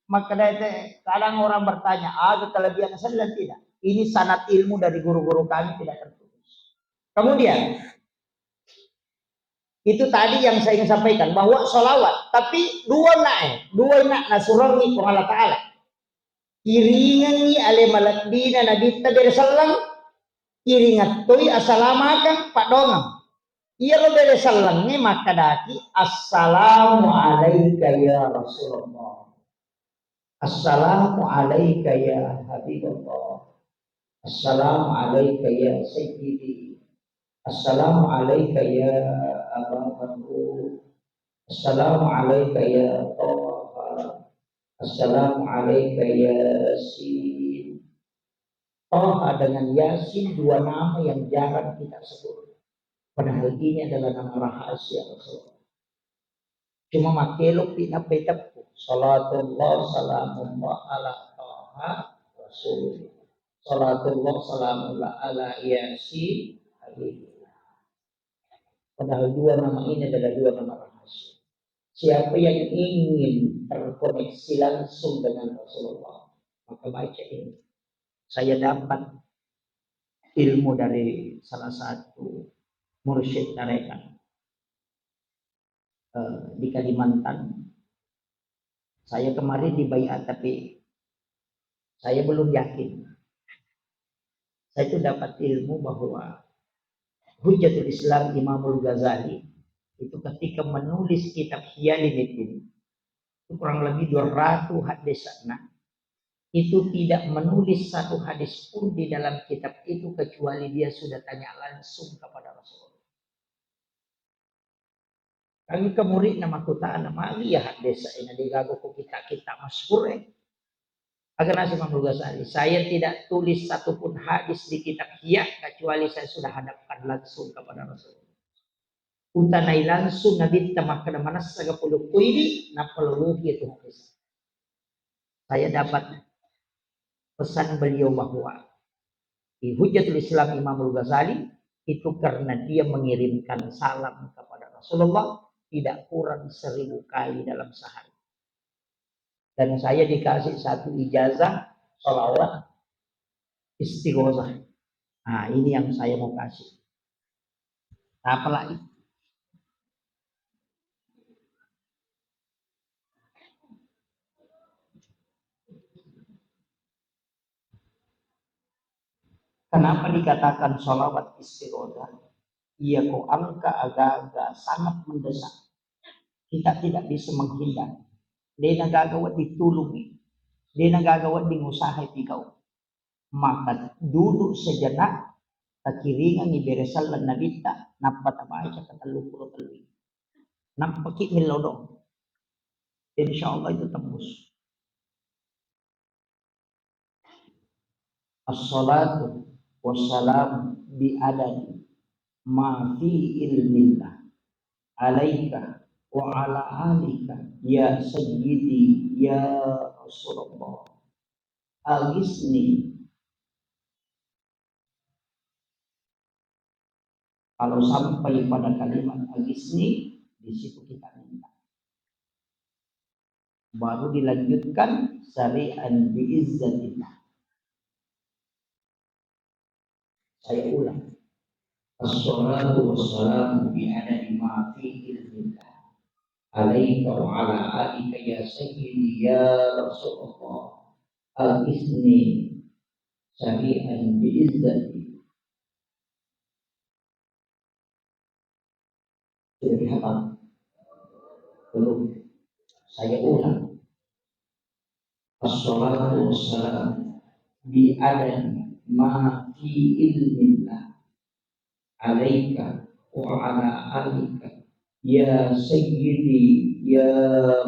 makanya kadang orang bertanya, ada kelebihan saya dan tidak. Ini sanad ilmu dari guru-guru kami tidak terputus. Kemudian itu tadi yang saya ingin sampaikan bahwa sholawat, tapi dua nak nasurangi ku Allah Ta'ala. Iringangi ale malatdina Nabi Tabir Sallam, iringat toy asalamakan Pak Dongang. Iya lo dari salangnya maka daki assalamu alaika ya Rasulullah. Assalamu alaika ya Habibullah. Assalamu alaika ya Sayyidi. Assalamu alaika ya Aba Bakr. Assalamu alaika ya Taha. Assalamu alaika ya Yasin. Taha dengan Yasin dua nama yang jarang kita sebut. Padahal ini adalah nama rahasia Rasulullah. Cuma makelok pinapitap ko. Salatullah salamullah ala Taha Rasul. Salatullah salamullah ala Yasin. Padahal dua nama ini adalah dua nama rahasia. Siapa yang ingin terkoneksi langsung dengan Rasulullah, maka baca ini. Saya dapat ilmu dari salah satu mursyid tarekat di Kalimantan. Saya kemarin dibaiat tapi saya belum yakin. Saya itu dapat ilmu bahwa Hujjatul Islam Imamul Ghazali itu ketika menulis kitab Hiyaliddin itu kurang lebih 200 hadis itu tidak menulis satu hadis pun di dalam kitab itu kecuali dia sudah tanya langsung kepada Rasulullah. Kami ke murid nama kutaan nama ya hadis ini digago ko kita masyhur agar nasi Imam Ghazali. Saya tidak tulis satupun hadis di kitab Hiyah kecuali saya sudah hadapkan langsung kepada Rasulullah. Utanai langsung nabi tamakana manas saga puluh kuili napaluluh itu hadis. Saya dapat pesan beliau bahwa di Hujjatul Islam Imam Ghazali itu karena dia mengirimkan salam kepada Rasulullah tidak kurang 1000 kali dalam sehari. Dan saya dikasih satu ijazah sholawat istighosah. Nah ini yang saya mau kasih. Apa lagi? Kenapa dikatakan sholawat istighosah? Ia kok angka agak-agak sangat mendesak. Kita tidak bisa menghindar. Dia nagagawa ditulungi. Dia nagagawa dingusahay ikaw. Maka duduk sejenak takiringan iberesal lan nabita napatabay sa katalupulo taluy. Nampaki milodo. Insyaallah itu tembus. As-salatu wassalam bi adadi ma fi ilmillah alaika wa ala alika ya sayyidi ya Rasulullah agisni. Kalau sampai pada kalimat agisni di situ kita minta. Baru dilanjutkan syari'an biizzatillah. Saya ulang. As-salatu wassalamu bi adadi ma fi ilmillah alaika wa ala alika ya sayyidi ya Rasulullah al-isni syari'an biizzati. Sudah dihafal? Belum. Saya ulang. As-salatu wassalamu bi adadi ma fi ilmillah alaika wa ala alika ya sayyidi ya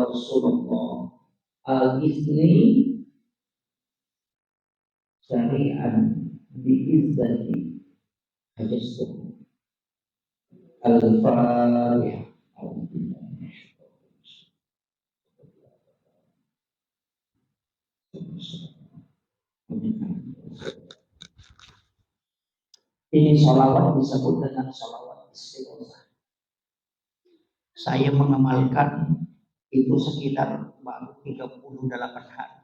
Rasulullah al-isni syari'an biizzati hajastuh. Al-Fatihah. Ini sholawat disebut dengan sholawat istighosah. Saya mengamalkan itu sekitar baru 38 hari.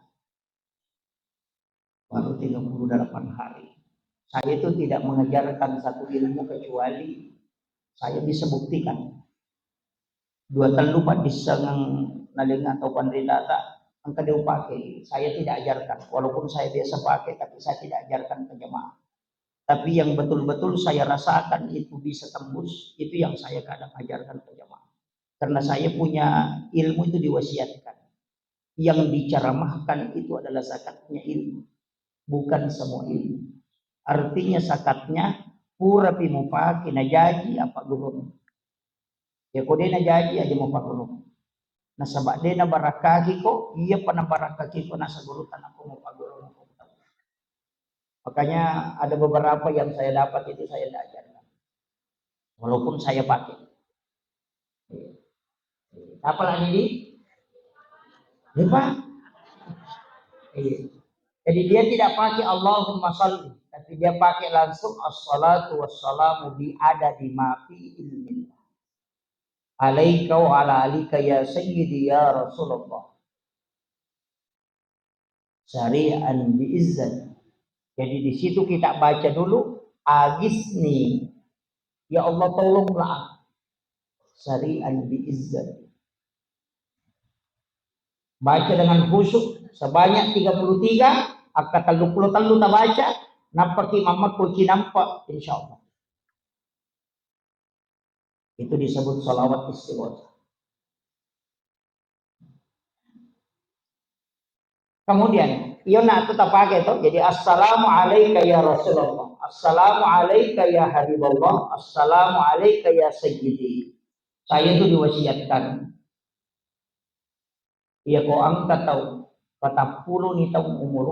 Baru 38 hari. Saya itu tidak mengejarkan satu ilmu kecuali saya bisa buktikan. Dua terlupa disengang naling atau pandridata angka dia pakai. Saya tidak ajarkan. Walaupun saya biasa pakai tapi saya tidak ajarkan ke jemaah. Tapi yang betul-betul saya rasakan itu bisa tembus, itu yang saya kadang ajarkan ke jamaah. Karena saya punya ilmu itu diwasiatkan. Yang diceramahkan itu adalah zakatnya ilmu, bukan semua ilmu. Artinya zakatnya pura pimupaki na jaji apa guru. Ya kode na jaji aja mau pak guru. Nah sabak de na barakaki ko, iya pa na barakaki ko nasa guru tanah ko mau pak guru. Makanya ada beberapa yang saya dapat itu saya tidak ajarkan. Walaupun saya pakai. Apa lagi ini? Lupa. Jadi dia tidak pakai Allahumma sholli, tapi dia pakai langsung as-salatu wassalamu bi adadi ma fi ilmillah. Alaika wa ala alika ya sayyidi ya Rasulullah. Syari'an bi izzat. Jadi di situ kita baca dulu agisni. Ya Allah tolonglah. Syari'an bi izzat. Baca dengan khusyuk sebanyak 33, akka 33 ta baca, napaki mamak kunci nampak insyaallah. Itu disebut salawat istighosah. Kemudian, iyo nak tetap pakai itu. Jadi assalamu alayka ya Rasulullah, assalamu alayka ya Habibullah, assalamu alayka ya Sayyidi. Saya itu diwasiatkan. Iya ko angkat tahu, 40 ni tahun umur.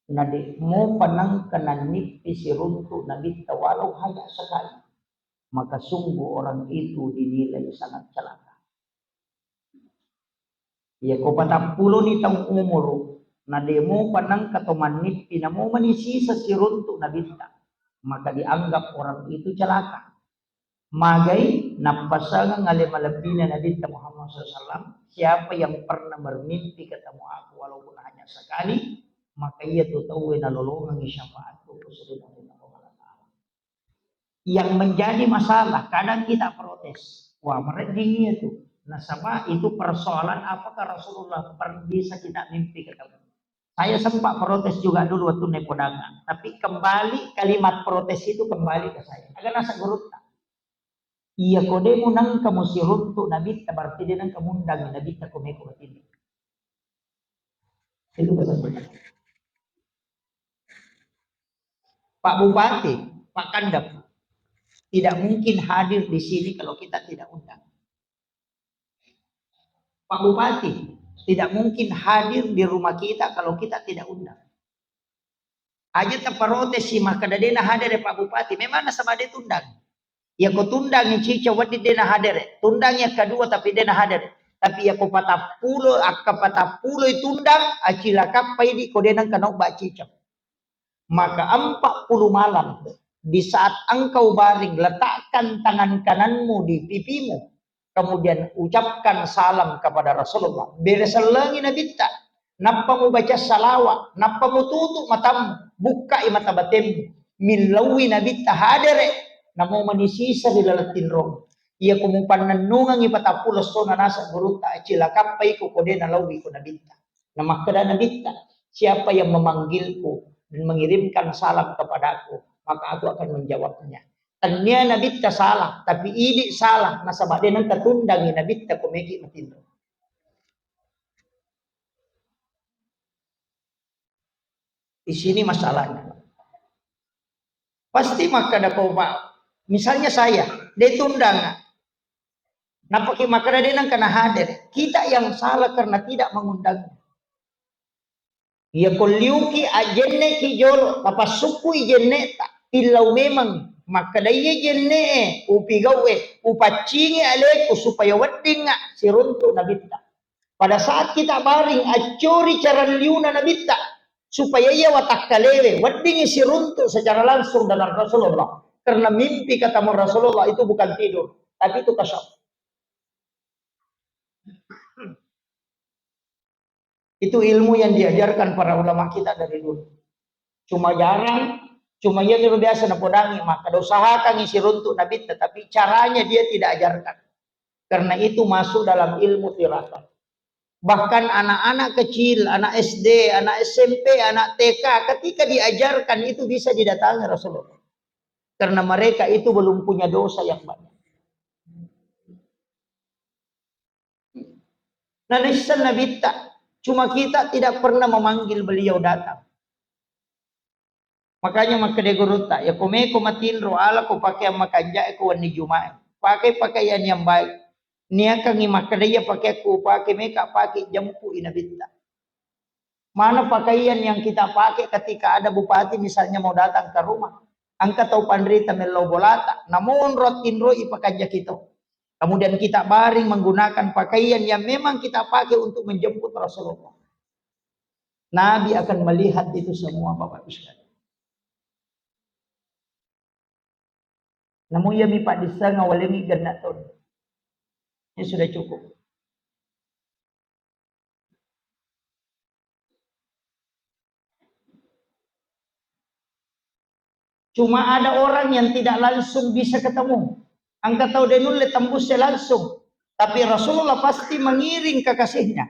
Nadi mo panang kananip isiruntu nabi walau hanya sekali. Maka sungguh orang itu dinilai sangat celaka. Ya ko 40 ni tahun umur, na demo panang katomanit pinamo manisi sa siruntu na binta, maka dianggap orang itu celaka. Magay napasangan ngalimalabina na binta Muhammad SAW, siapa yang pernah bermimpi ketemu aku walaupun hanya sekali, maka ia tutuwi na lolongan syafaatku yang menjadi masalah, kadang kita protes, wah mereka itu. Nah sama itu persoalan apakah Rasulullah bisa kita mimpi ketemu. Saya sempat protes juga dulu waktu naik kondangan. Tapi kembali kalimat protes itu kembali ke saya. Agak nasa gurutna. Iya kode munang kamu siruntu nabita berarti dia nang kamundang nabita kumeko ini. Itu bahasa Pak Bupati, Pak Kandap tidak mungkin hadir di sini kalau kita tidak undang. Pak Bupati tidak mungkin hadir di rumah kita kalau kita tidak undang. Aja terprotes sih maka dena hadir Pak Bupati. Memang sama dia tundang. Ya kau tundang yang cica wadi dena hadir. Tundang yang kedua tapi dena hadir. Tapi ya kau patah pulo itu tundang. Acila kapai di kau dena kena bak cica. Maka 40 malam di saat engkau baring letakkan tangan kananmu di pipimu. Kemudian ucapkan salam kepada Rasulullah. Bereselangi Nabi tak. Napa mu baca salawat. Napa mu tutup matamu. Buka mata batinmu. Milawi Nabi tak hadir. Namo manisisa di lalatin rong. Ia kumupan nanungang ipatapulos so nanasa guruta. Cilakapai ko kode nalawi ko Nabi tak. Nama kada Nabi tak. Siapa yang memanggilku dan mengirimkan salam kepadaku. Maka aku akan menjawabnya. Tanya Nabi ta salah, tapi ini salah. Nasabak dia nang tertundangi Nabi ta kumeki matindro. Di sini masalahnya. Pasti maka ada kau pak. Misalnya saya, dia tundang. Napaki maka dia nang kena hadir. Kita yang salah karena tidak mengundangnya. Ya koliuki ajenne kijolo, tapas suku ijenne tak. Ilau memang maka daya jenne upigawe upacingi aleku supaya wedding si runtu nabita. Pada saat kita baring acuri cara liuna nabita supaya ia watak kalewe wedding si runtu secara langsung dalam Rasulullah. Karena mimpi kata Rasulullah itu bukan tidur, tapi itu kasyaf. Itu ilmu yang diajarkan para ulama kita dari dulu. Cuma jarang. Cuma ia yang biasa napodangi, maka usahakan isi runtuk Nabi, tetapi caranya dia tidak ajarkan. Karena itu masuk dalam ilmu tirakat. Bahkan anak-anak kecil, anak SD, anak SMP, anak TK, ketika diajarkan itu bisa didatangi Rasulullah. Karena mereka itu belum punya dosa yang banyak. Nah, lisan Nabi tak. Cuma kita tidak pernah memanggil beliau datang. Makanya maka de guruta, ya kome ko matinro ala ko pakai makanja ko wani jumae. Pakai pakaian yang baik. Nia kang imakadaya pakai ku pakai meka pakai jampu inabita. Mana pakaian yang kita pakai ketika ada bupati misalnya mau datang ke rumah. Angka tau pandrita melo bolata. Namun rotin roi pakanja kita. Kemudian kita baring menggunakan pakaian yang memang kita pakai untuk menjemput Rasulullah. Nabi akan melihat itu semua Bapak Ibu sekalian. Namun ya mi pak disa ngawalengi ganaton. Ini sudah cukup. Cuma ada orang yang tidak langsung bisa ketemu. Angka tahu denul tembusnya langsung. Tapi Rasulullah pasti mengiring kekasihnya.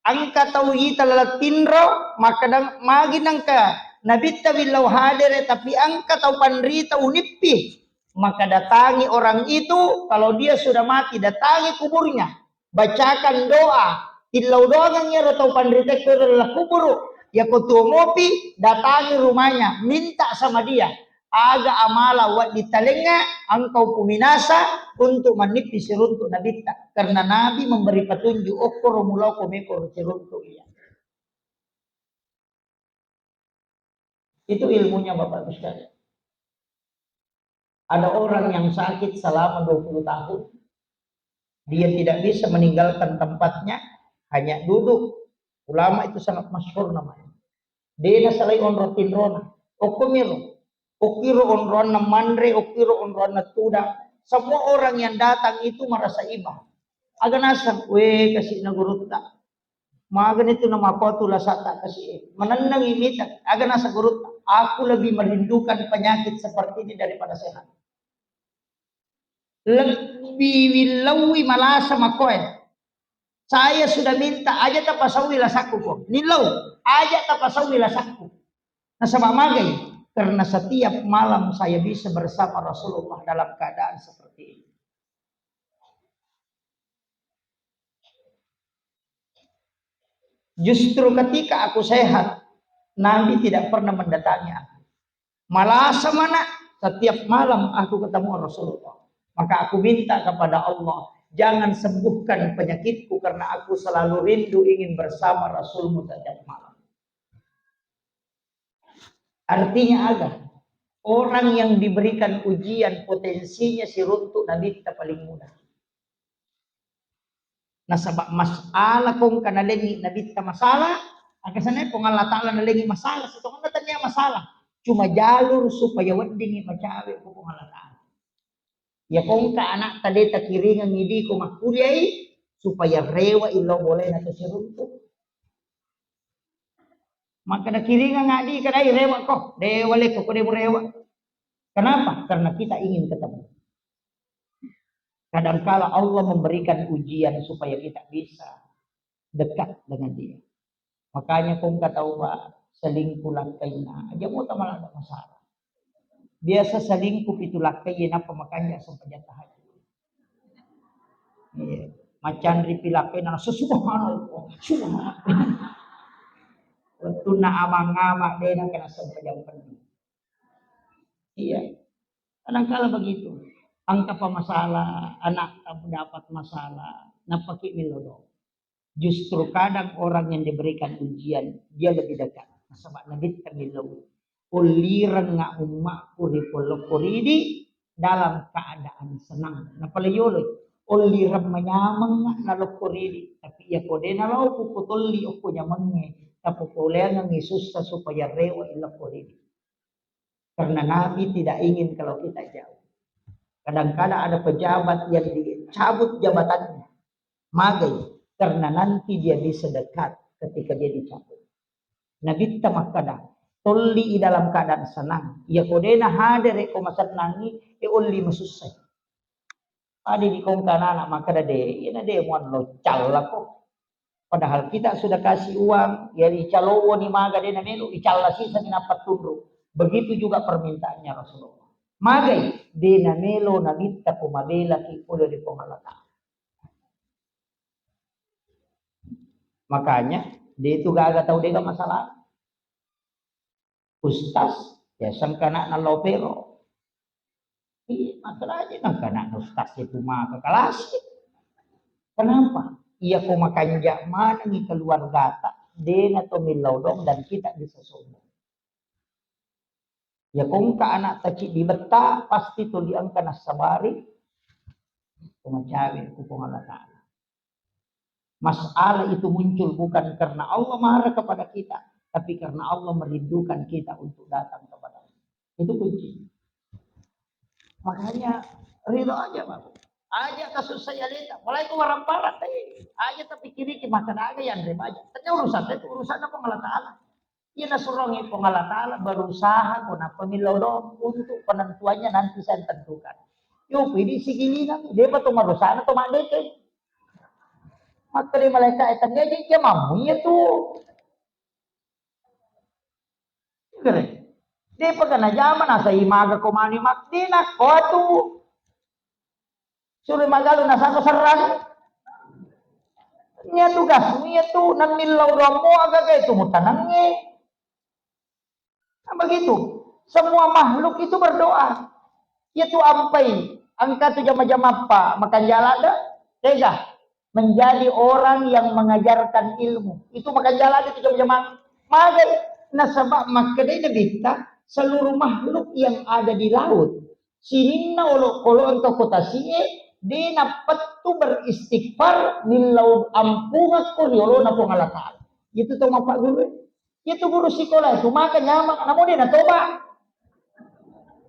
Angka tahu ita latinro maka magi nangka nabi tawilau hadir tapi angka tahu pandrita unipi maka datangi orang itu kalau dia sudah mati datangi kuburnya bacakan doa tilau doa ngira tahu pandrita itu adalah kubur ya kutumopi datangi rumahnya minta sama dia aga amala wa ditalenga engkau puminasa untuk menipis runtuk Nabi tak karena Nabi memberi petunjuk okor mulau komekor runtuk iya. Itu ilmunya Bapak Ibu sekalian. Ada orang yang sakit selama 20 tahun. Dia tidak bisa meninggalkan tempatnya, hanya duduk. Ulama itu sangat masyhur namanya. Dia salai on rotin rona. Okomiro. Okiro onrona mandre, okiro onrona tuda. Semua orang yang datang itu merasa iba. Aga nasang, we kasih na gurutta. Magan itu nama kotu lasata kasih. Menandang imita, aga nasa gurutta. Aku lebih merindukan penyakit seperti ini daripada sehat. Lebih wilawi malasa makoy. Saya sudah minta aja tapasawi lasaku kok. Nilau, aja tapasawi lasaku. Nasabak magai. Karena setiap malam saya bisa bersama Rasulullah dalam keadaan seperti ini. Justru ketika aku sehat, Nabi tidak pernah mendatangi aku. Malah semana setiap malam aku ketemu Rasulullah. Maka aku minta kepada Allah, jangan sembuhkan penyakitku karena aku selalu rindu ingin bersama Rasulmu setiap malam. Artinya agak orang yang diberikan ujian potensinya si runtuk Nabi kita paling mudah. Nah sebab masalah kong kana lengi Nabi kita masalah, akasannya kong Allah Ta'ala nalengi masalah, setong katanya masalah. Cuma jalur supaya wadingi macawe kong Allah Ta'ala. Ya kong ka anak tadi takiringan ngidi ko makuliay supaya rewa ilo boleh na si runtuk. Maka nakiringan ngadi kadai rewa kok, dewale ko demo rewa. Kenapa? Karena kita ingin ketemu. Kadangkala Allah memberikan ujian supaya kita bisa dekat dengan dia. Makanya kung kataw ba selingkuh lakay na, aja mo tama ada masalah. Biasa selingkuh itu lakay na pamakanya sa pajatahan. Macan ripilakay na subhanallah. Waktu na amang-ama din ang kanasang pajatahan. Iya. Kadangkala begitu. Angka pamasalah, anak dapat masalah, napakimilodo. Justru kadang orang yang diberikan ujian, dia lebih dekat. Sebab Nabi kamilaw. Uliran nga umak kuripolokuridi dalam keadaan senang. Napalayoloy. Uliran manyamang nga nalokuridi. Tapi iya ko din nalaw puputuli o ko nyamangnya. Tapupulean ng Yesus supaya rewa ilakuridi. Karena Nabi tidak ingin kalau kita jauh. Kadang-kadang ada pejabat yang dicabut jabatannya. Magai. Karena nanti dia bisa dekat ketika dia dicabut. Nabi tamakada. Tuli dalam keadaan senang. Ya kodena hadir ko masanangi. Uli masusay. Adi di kong kanana makada de. Ina de mo lo chala ko. Padahal kita sudah kasih uang, ya icalowo ni maga de na melo, icalla sisa ni napatundro. Begitu juga permintaannya Rasulullah. Magai de na melo na bitta kumabela ki ulo di pengalata. Makanya dia itu gak tahu dia masalah. Ustaz, ya sangkana na lopero. Masalahnya nang kana na ustaz itu mah kekelas. Kenapa? Ia ko makanja mana ni keluarga ta, de na to milodong dan kita bisa sombong. Ya kung ka anak taci di beta pasti to diangka na sabari. Kumacawin ko pengalata. Masalah itu muncul bukan karena Allah marah kepada kita, tapi karena Allah merindukan kita untuk datang kepada Allah. Itu kunci. Makanya ridho aja, Pak. Aja kasus saya lihat, mulai ke warang parat aja tapi kiri makan aja yang remaja. Ternyata urusan itu urusan apa Allah Taala. Ia nasurungi Allah Taala berusaha kena pemilu untuk penentuannya nanti saya tentukan. Yo, pilih segini nanti dia betul marusan atau mak deke. Maka dia malaikat itu dia mampu itu. Keren. Dia pagana zaman asa imaga komani mak dinak ko tu. Suruh magalo na sa sarang. Niya tugas niya tu namilaw mo agak itu mutanangnya. Nah, begitu. Semua makhluk itu berdoa. Itu ampai. Angka tu jama-jama apa makan jalan dah. Tega. Menjadi orang yang mengajarkan ilmu. Itu makan jalan itu jama-jama. Magai. Nasabak makanya bita seluruh makhluk yang ada di laut. Sininna olo kolo untuk kota siye. Di napat tu beristighfar milau ampungat ko yolo na pong Allah Ta'ala. Itu to mapak guru. Itu guru sekolah itu maka nyamak namun dia natoba.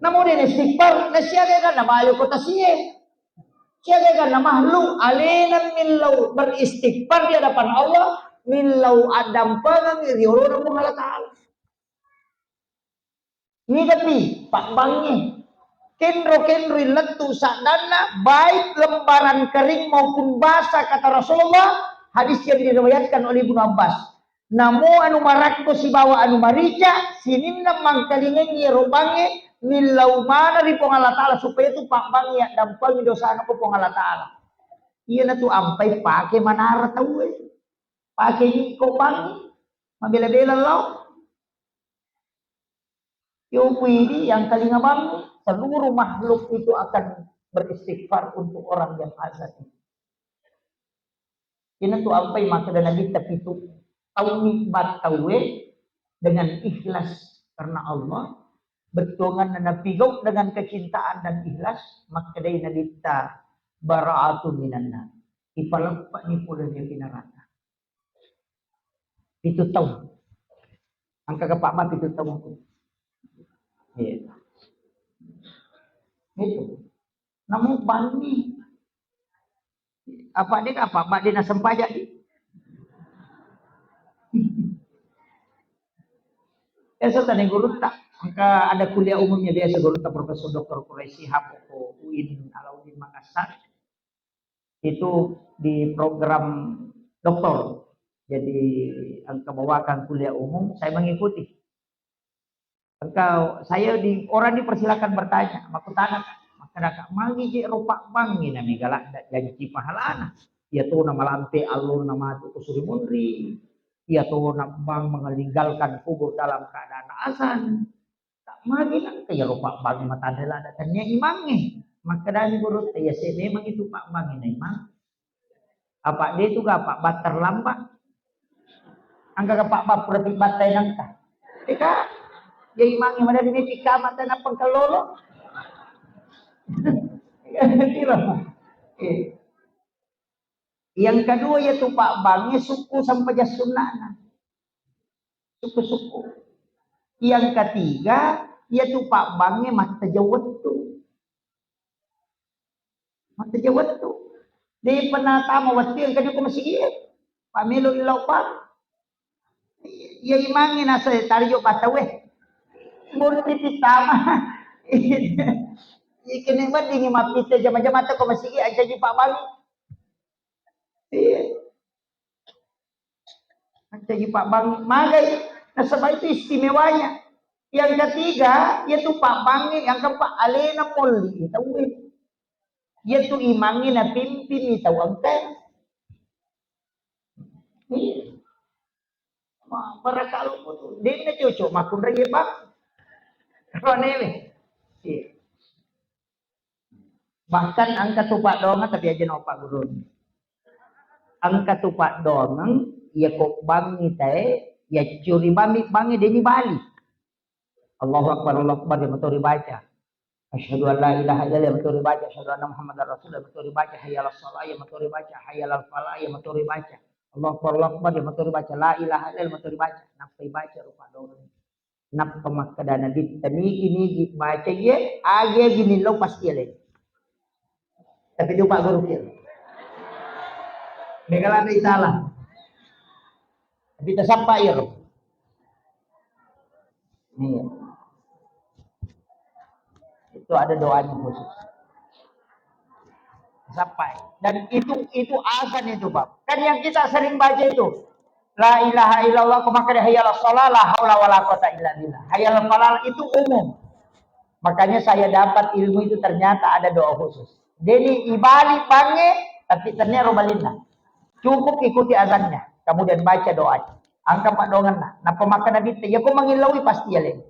Namun dia istighfar na siya kan na mayo kota siye. Siya kan na makhluk alinan milau beristighfar di hadapan Allah milau adam pangang yolo na pong Allah Ta'ala. Ini tapi pak bangnya kenro letu sadana baik lembaran kering maupun basah kata Rasulullah hadis yang diriwayatkan oleh Ibnu Abbas. Namo anu marakko si bawa anu marica sininna mangkalingen ye robange milau mana di Allah Taala supaya itu pak bang ya dampangi dosa anu ko Allah Taala. Iya na tu ampai pakai manara tahu pakai ni ko bang mabela-bela law. Yo ini yang kali ngabang seluruh makhluk itu akan beristighfar untuk orang yang azab. Ini tuh ampai maka dan nabi tapi itu tahu nikmat tahu dengan ikhlas karena Allah betongan dan pigau dengan kecintaan dan ikhlas maka dari nabi ta bara'atun minanna ipalampak ni pula dia pinarata. Itu tahu. Angka kapak mat itu tahu. Iya. Itu. Namun bani apa dia apa mak dia nak sempajak di. Esok tadi guru tak angka ada kuliah umumnya biasa guru tak Profesor Dr. Quraisy Hapoko UIN Alauddin Makassar. Itu di program doktor. Jadi angka bawakan kuliah umum saya mengikuti. Engkau saya orang dipersilakan bertanya, aku tanya masyarakat mangi je rupak mangi nami galak janji pahalana. Ya tu nama lampe alun nama tu kusuri munri. Ya tu nak bang meninggalkan kubur dalam keadaan azan. Tak magi nak kaya rupak bang mata adalah datangnya imangnya. Maka dari guru ya saya memang itu pak bang ini imang. Apa dia itu apa bat terlambat. Angka pak bab berarti batai nangka. Ika ya imang yang ada di tika mata napang kalolo. Yang kedua yaitu Pak Bangnya suku sampai jasunana. Suku-suku. Yang ketiga yaitu Pak Bangnya mata jawat tu. Mata jawat tu. Di penata mawati yang kedua masih iya. Pak Melo ilau Pak. Ya imangnya nasa tario bataweh. Mulut pitama. Ikini ba dingi mapite jama-jama ta ko masigi aja di Pak Bang. Iya. Jadi Pak Bang, magai. Nasabah itu istimewanya. Yang ketiga, yaitu Pak Bangi, yang keempat alena molli, tahu yaitu imangi na pimpin tahu angkat. Para kalau pun, dia ni cocok makun raya Pak. Kalau ni, bahkan angkat tupak doang tapi aja nopak guru. Angkat tupak doang, ya kok bangi teh, ya curi bangi dia ni Bali. Allahu Akbar, dia betul dibaca. Asyhadu an la ilaha illallah, betul dibaca. Asyhadu anna Muhammadar Rasulullah, betul dibaca. Hayya 'alas shalah, ya betul dibaca. Hayya 'alal falah, ya betul dibaca. Allahu Akbar, dia betul dibaca. La ilaha illallah, betul dibaca. Napa dibaca rupa dong. Napa makadana ditani ini baca ye, age gini lo pasti le. Tapi dia Pak Guru kira. Megala na itala. Kita sampai ya. Nih. Itu ada doanya khusus sampai dan itu azan itu Pak kan yang kita sering baca itu la ilaha illallah kumakada hayyal shalah la haula wala quwata illa billah hayyal falah itu umum makanya saya dapat ilmu itu ternyata ada doa khusus deni ibali bange tapi ternyata robalina cukup ikuti azannya kemudian baca doanya angka pak dongan nah pemakan nabi ya kok mengilaui pasti ya lagi.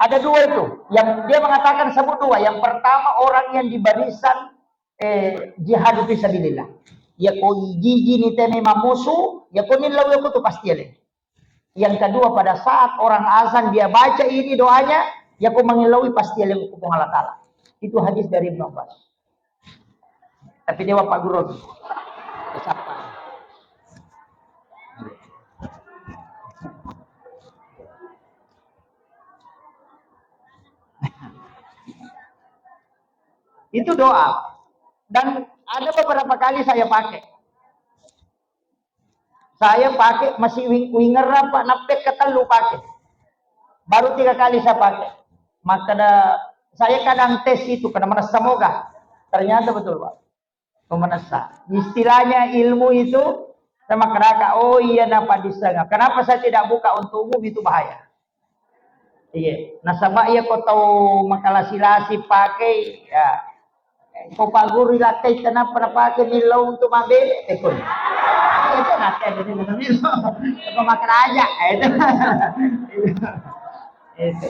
Ada dua itu, yang dia mengatakan sebut dua. Yang pertama orang yang di barisan jihad fisabilillah. Ya ko gigi ni tene mamusu, ya ko nilaw ya ko tu pasti ada. Yang kedua pada saat orang azan dia baca ini doanya, ya ko mengilawi pasti ada hukum Allah Taala. Itu hadis dari Ibnu Abbas. Tapi dia Pak Guru. Siapa? Itu doa. Dan ada beberapa kali saya pakai. Saya pakai masih winger apa napek ketelu pakai. Baru 3 kali saya pakai. Maka saya kadang tes itu karena merasa semoga. Ternyata betul Pak. Pemerasa. Istilahnya ilmu itu sama keraka. Oh iya napa disengah. Kenapa saya tidak buka untuk umum itu bahaya. Iya. Nasabah iya kau tahu makalah silasi pakai ya. Kau Pak Guru lakai kenapa pakai nilau untuk mabel tekun. Itu nanti ada di dalam nilau. Kau makan aja itu. Itu.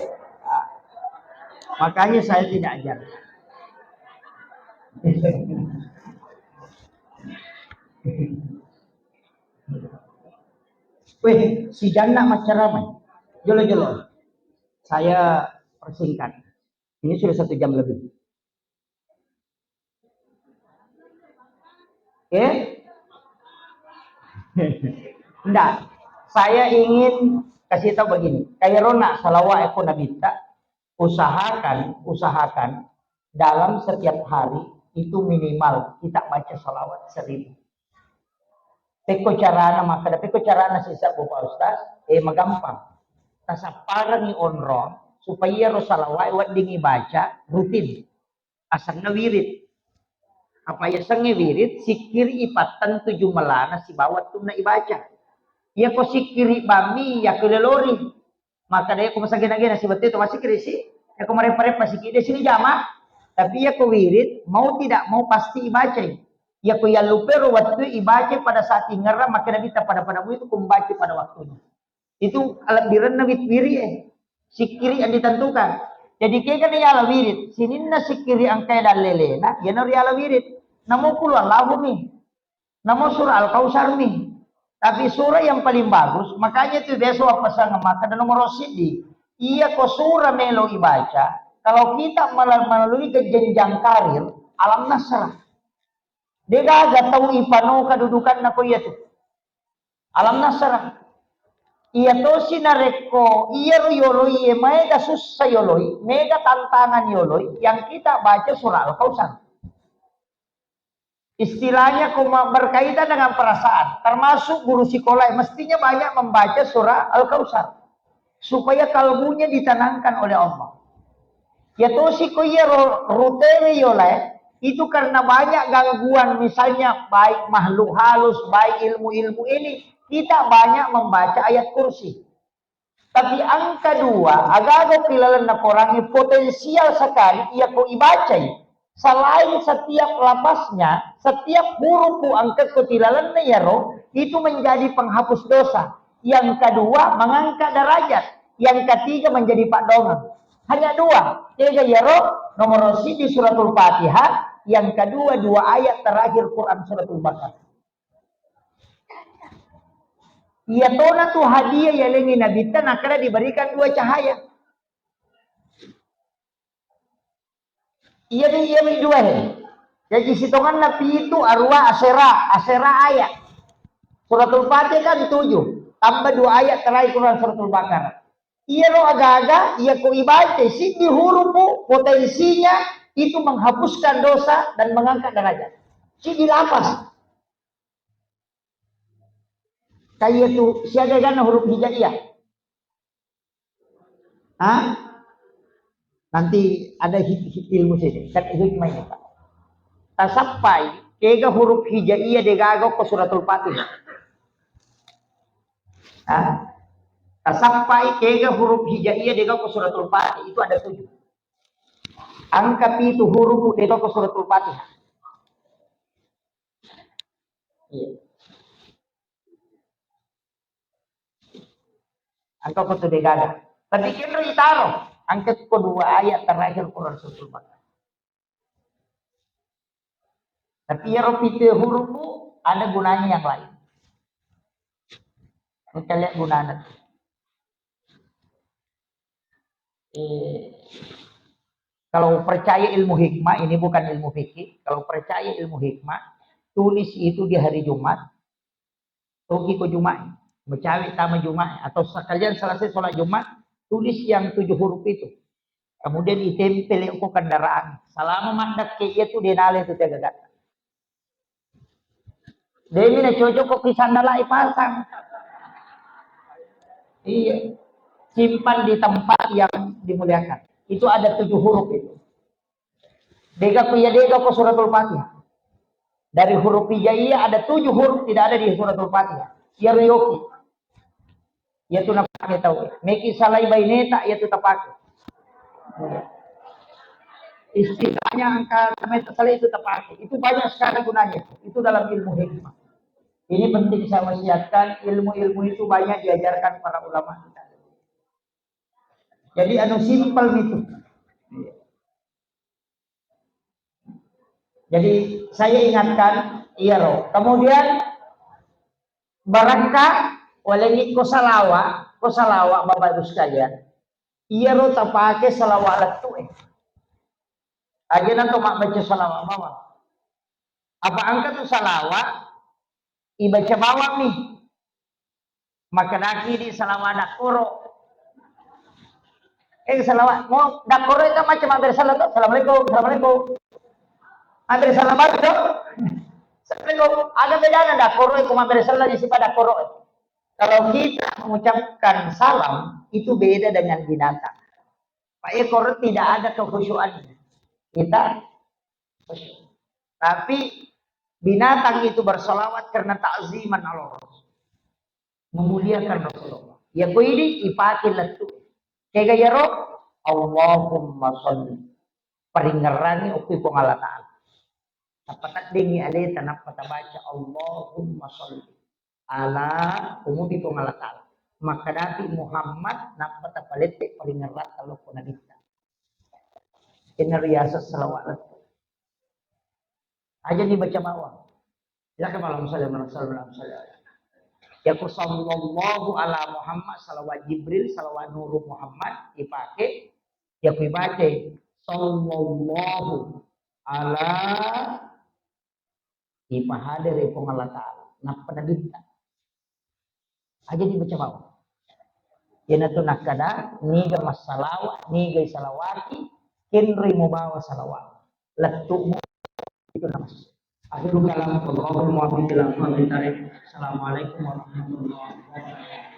Makanya saya tidak ajar. Wih, si janda macam ramai. Jolo. Saya persingkat. Ini sudah 1 jam lebih. Oke? Enggak. Saya ingin kasih tahu begini. Kayak Rona salawat aku nabita usahakan dalam setiap hari itu minimal kita baca salawat 1000. Peko carana maka peko carana sisa Pak Ustaz magampang. Tasa parang onron supaya ro salawat wat dingi baca rutin. Asal na wirid. Apa ya sange wirid sikiri ipatan 7 malana si bawat tu na ibaca. Ya ko sikiri bami ya kelelori. Maka dia ko masagina-gina si betul itu masih krisi. Ya ko marepa-repa sikiri di sini jama. Tapi ya ko wirid mau tidak mau pasti ibaca. Ya ko ya lupero waktu ibaca pada saat ingara maka nabita pada itu kumbaca pada waktunya. Itu alat direnna wiri sikiri yang ditentukan. Jadi kaya kan ala wirid, sinin na sikiri ang kaya dalele na, yan ala wirid. Namo puluh Allahu mi, namo surah Al-Kausar mi. Tapi surah yang paling bagus, makanya itu besok apa sang maka dan nomor sidi. Iya ko surah melo ibaca. Kalau kita melalui kejenjang karir, alam nasrah. Dia gak tahu ipano kedudukan na ko iya tu. Alam nasrah. Iya to sinareko, iya yoloi, mega susah yoloi, mega tantangan yoloi, yang kita baca surah Al-Kausar. Istilahnya berkaitan dengan perasaan, termasuk guru sekolah mestinya banyak membaca surah Al-Kausar, supaya kalbunya ditenangkan oleh Allah. Ya to si ko iya rutewe yolai, Itu karena banyak gangguan, misalnya baik makhluk halus, baik ilmu-ilmu ini, kita banyak membaca ayat kursi. Tapi angka 2, agak pilalan na korangi potensial sekali ia ko ibacai. Selain setiap lapasnya, setiap huruf angka kutilalan na yaro, itu menjadi penghapus dosa. Yang kedua, mengangkat derajat. Yang ketiga, menjadi pakdongan. Hanya 2. Tiga yaro, nomor di suratul Fatihah. Yang kedua, 2 ayat terakhir Quran suratul Baqarah. Ia tona tu hadiah yang lengi Nabi tan akan diberikan 2 cahaya. Ia ni 2 he. Jadi sitongan Nabi itu arwah asera ayat. Suratul Fatihah kan 7. Tambah 2 ayat terakhir Quran suratul Baqarah. Ia lo agak-agak, ia ko ibaca si di huruf potensinya itu menghapuskan dosa dan mengangkat derajat. Si di lapas. Kayak itu siaga kan huruf hijaiyah. Hah? Nanti ada ilmu sini. Dan hikmahnya Pak. Tasapai kega huruf hijaiyah degago ke suratul Fatihah. Hah? Tasapai kega huruf hijaiyah degago ke suratul Fatihah itu ada 7. Angka itu huruf degago ke suratul Fatihah. Iya. Angka ko de gaga. Tapi kira itaro angka ko 2 ayat terakhir Quran suratul Baqarah. Tapi ya pite huruf ada gunanya yang lain. Kita lihat gunanya. Kalau percaya ilmu hikmah, ini bukan ilmu fikih. Kalau percaya ilmu hikmah, tulis itu di hari Jumat. Pergi ke Jumat. Mencari tamu Jumat atau sekalian selesai sholat Jumat, tulis yang 7 huruf itu. Kemudian ditempel ke kendaraan. Selama mandak ke itu denale itu jaga gata. Demi na cocok kok kisandala ipasang. Iya. Simpan di tempat yang dimuliakan. Itu ada 7 huruf itu. Dega ko suratul Fatihah. Dari huruf hijaiyah ada 7 huruf tidak ada di suratul Fatihah. Yaryoki. Yaitu napake tahu. Meki salai baineta yaitu tapake. Istilahnya angka meta salai itu tapake. Itu banyak sekali gunanya. Itu dalam ilmu hikmah. Ini penting saya wasiatkan, ilmu-ilmu itu banyak diajarkan para ulama kita. Jadi simpel itu. Jadi saya ingatkan, iya loh. Kemudian barangkali oleh ko salawa Bapak Ibu sekalian. Iya lo tapake salawat tu Aja nanti mak baca salawat mawar. Apa angkat tu salawat? Ibaca mawar nih. Maka naki di salawat dakoro. Salawat mau dakoro itu macam hampir salat. Assalamualaikum. Hampir salam itu. Assalamualaikum. Ada bedanya dakoro itu hampir salat di sifat dakoro. Kalau kita mengucapkan salam, itu beda dengan binatang. Pak ekor tidak ada kekhusyuan. Kita khusyuk. Tapi binatang itu bersolawat karena ta'ziman Allah. Memuliakan Rasulullah. Ya ini ipatin letu. Kaya yaro, Allahumma sholli. Paringarani upi kong Allah Ta'ala. Napatat dingi alita, napatabaca Allahumma sholli. Ala umudi ko ngalatala maka dati Muhammad napata palete paling ngerat kalau ko nabita kinariasa salawat aja dibaca bawah silakan malam sallallahu ya ku sallallahu ala Muhammad salawat Jibril salawat Nurul Muhammad dipake ya ku baca sallallahu ala ipahadir ko ngalatala napata nabita aja dibaca bawah. Yana tu nakada niga masalawa niga salawati kinri mubawa salawat. Letu itu nama. Akhirul kalam Allahumma billahi wa bihi. Assalamualaikum warahmatullahi wabarakatuh.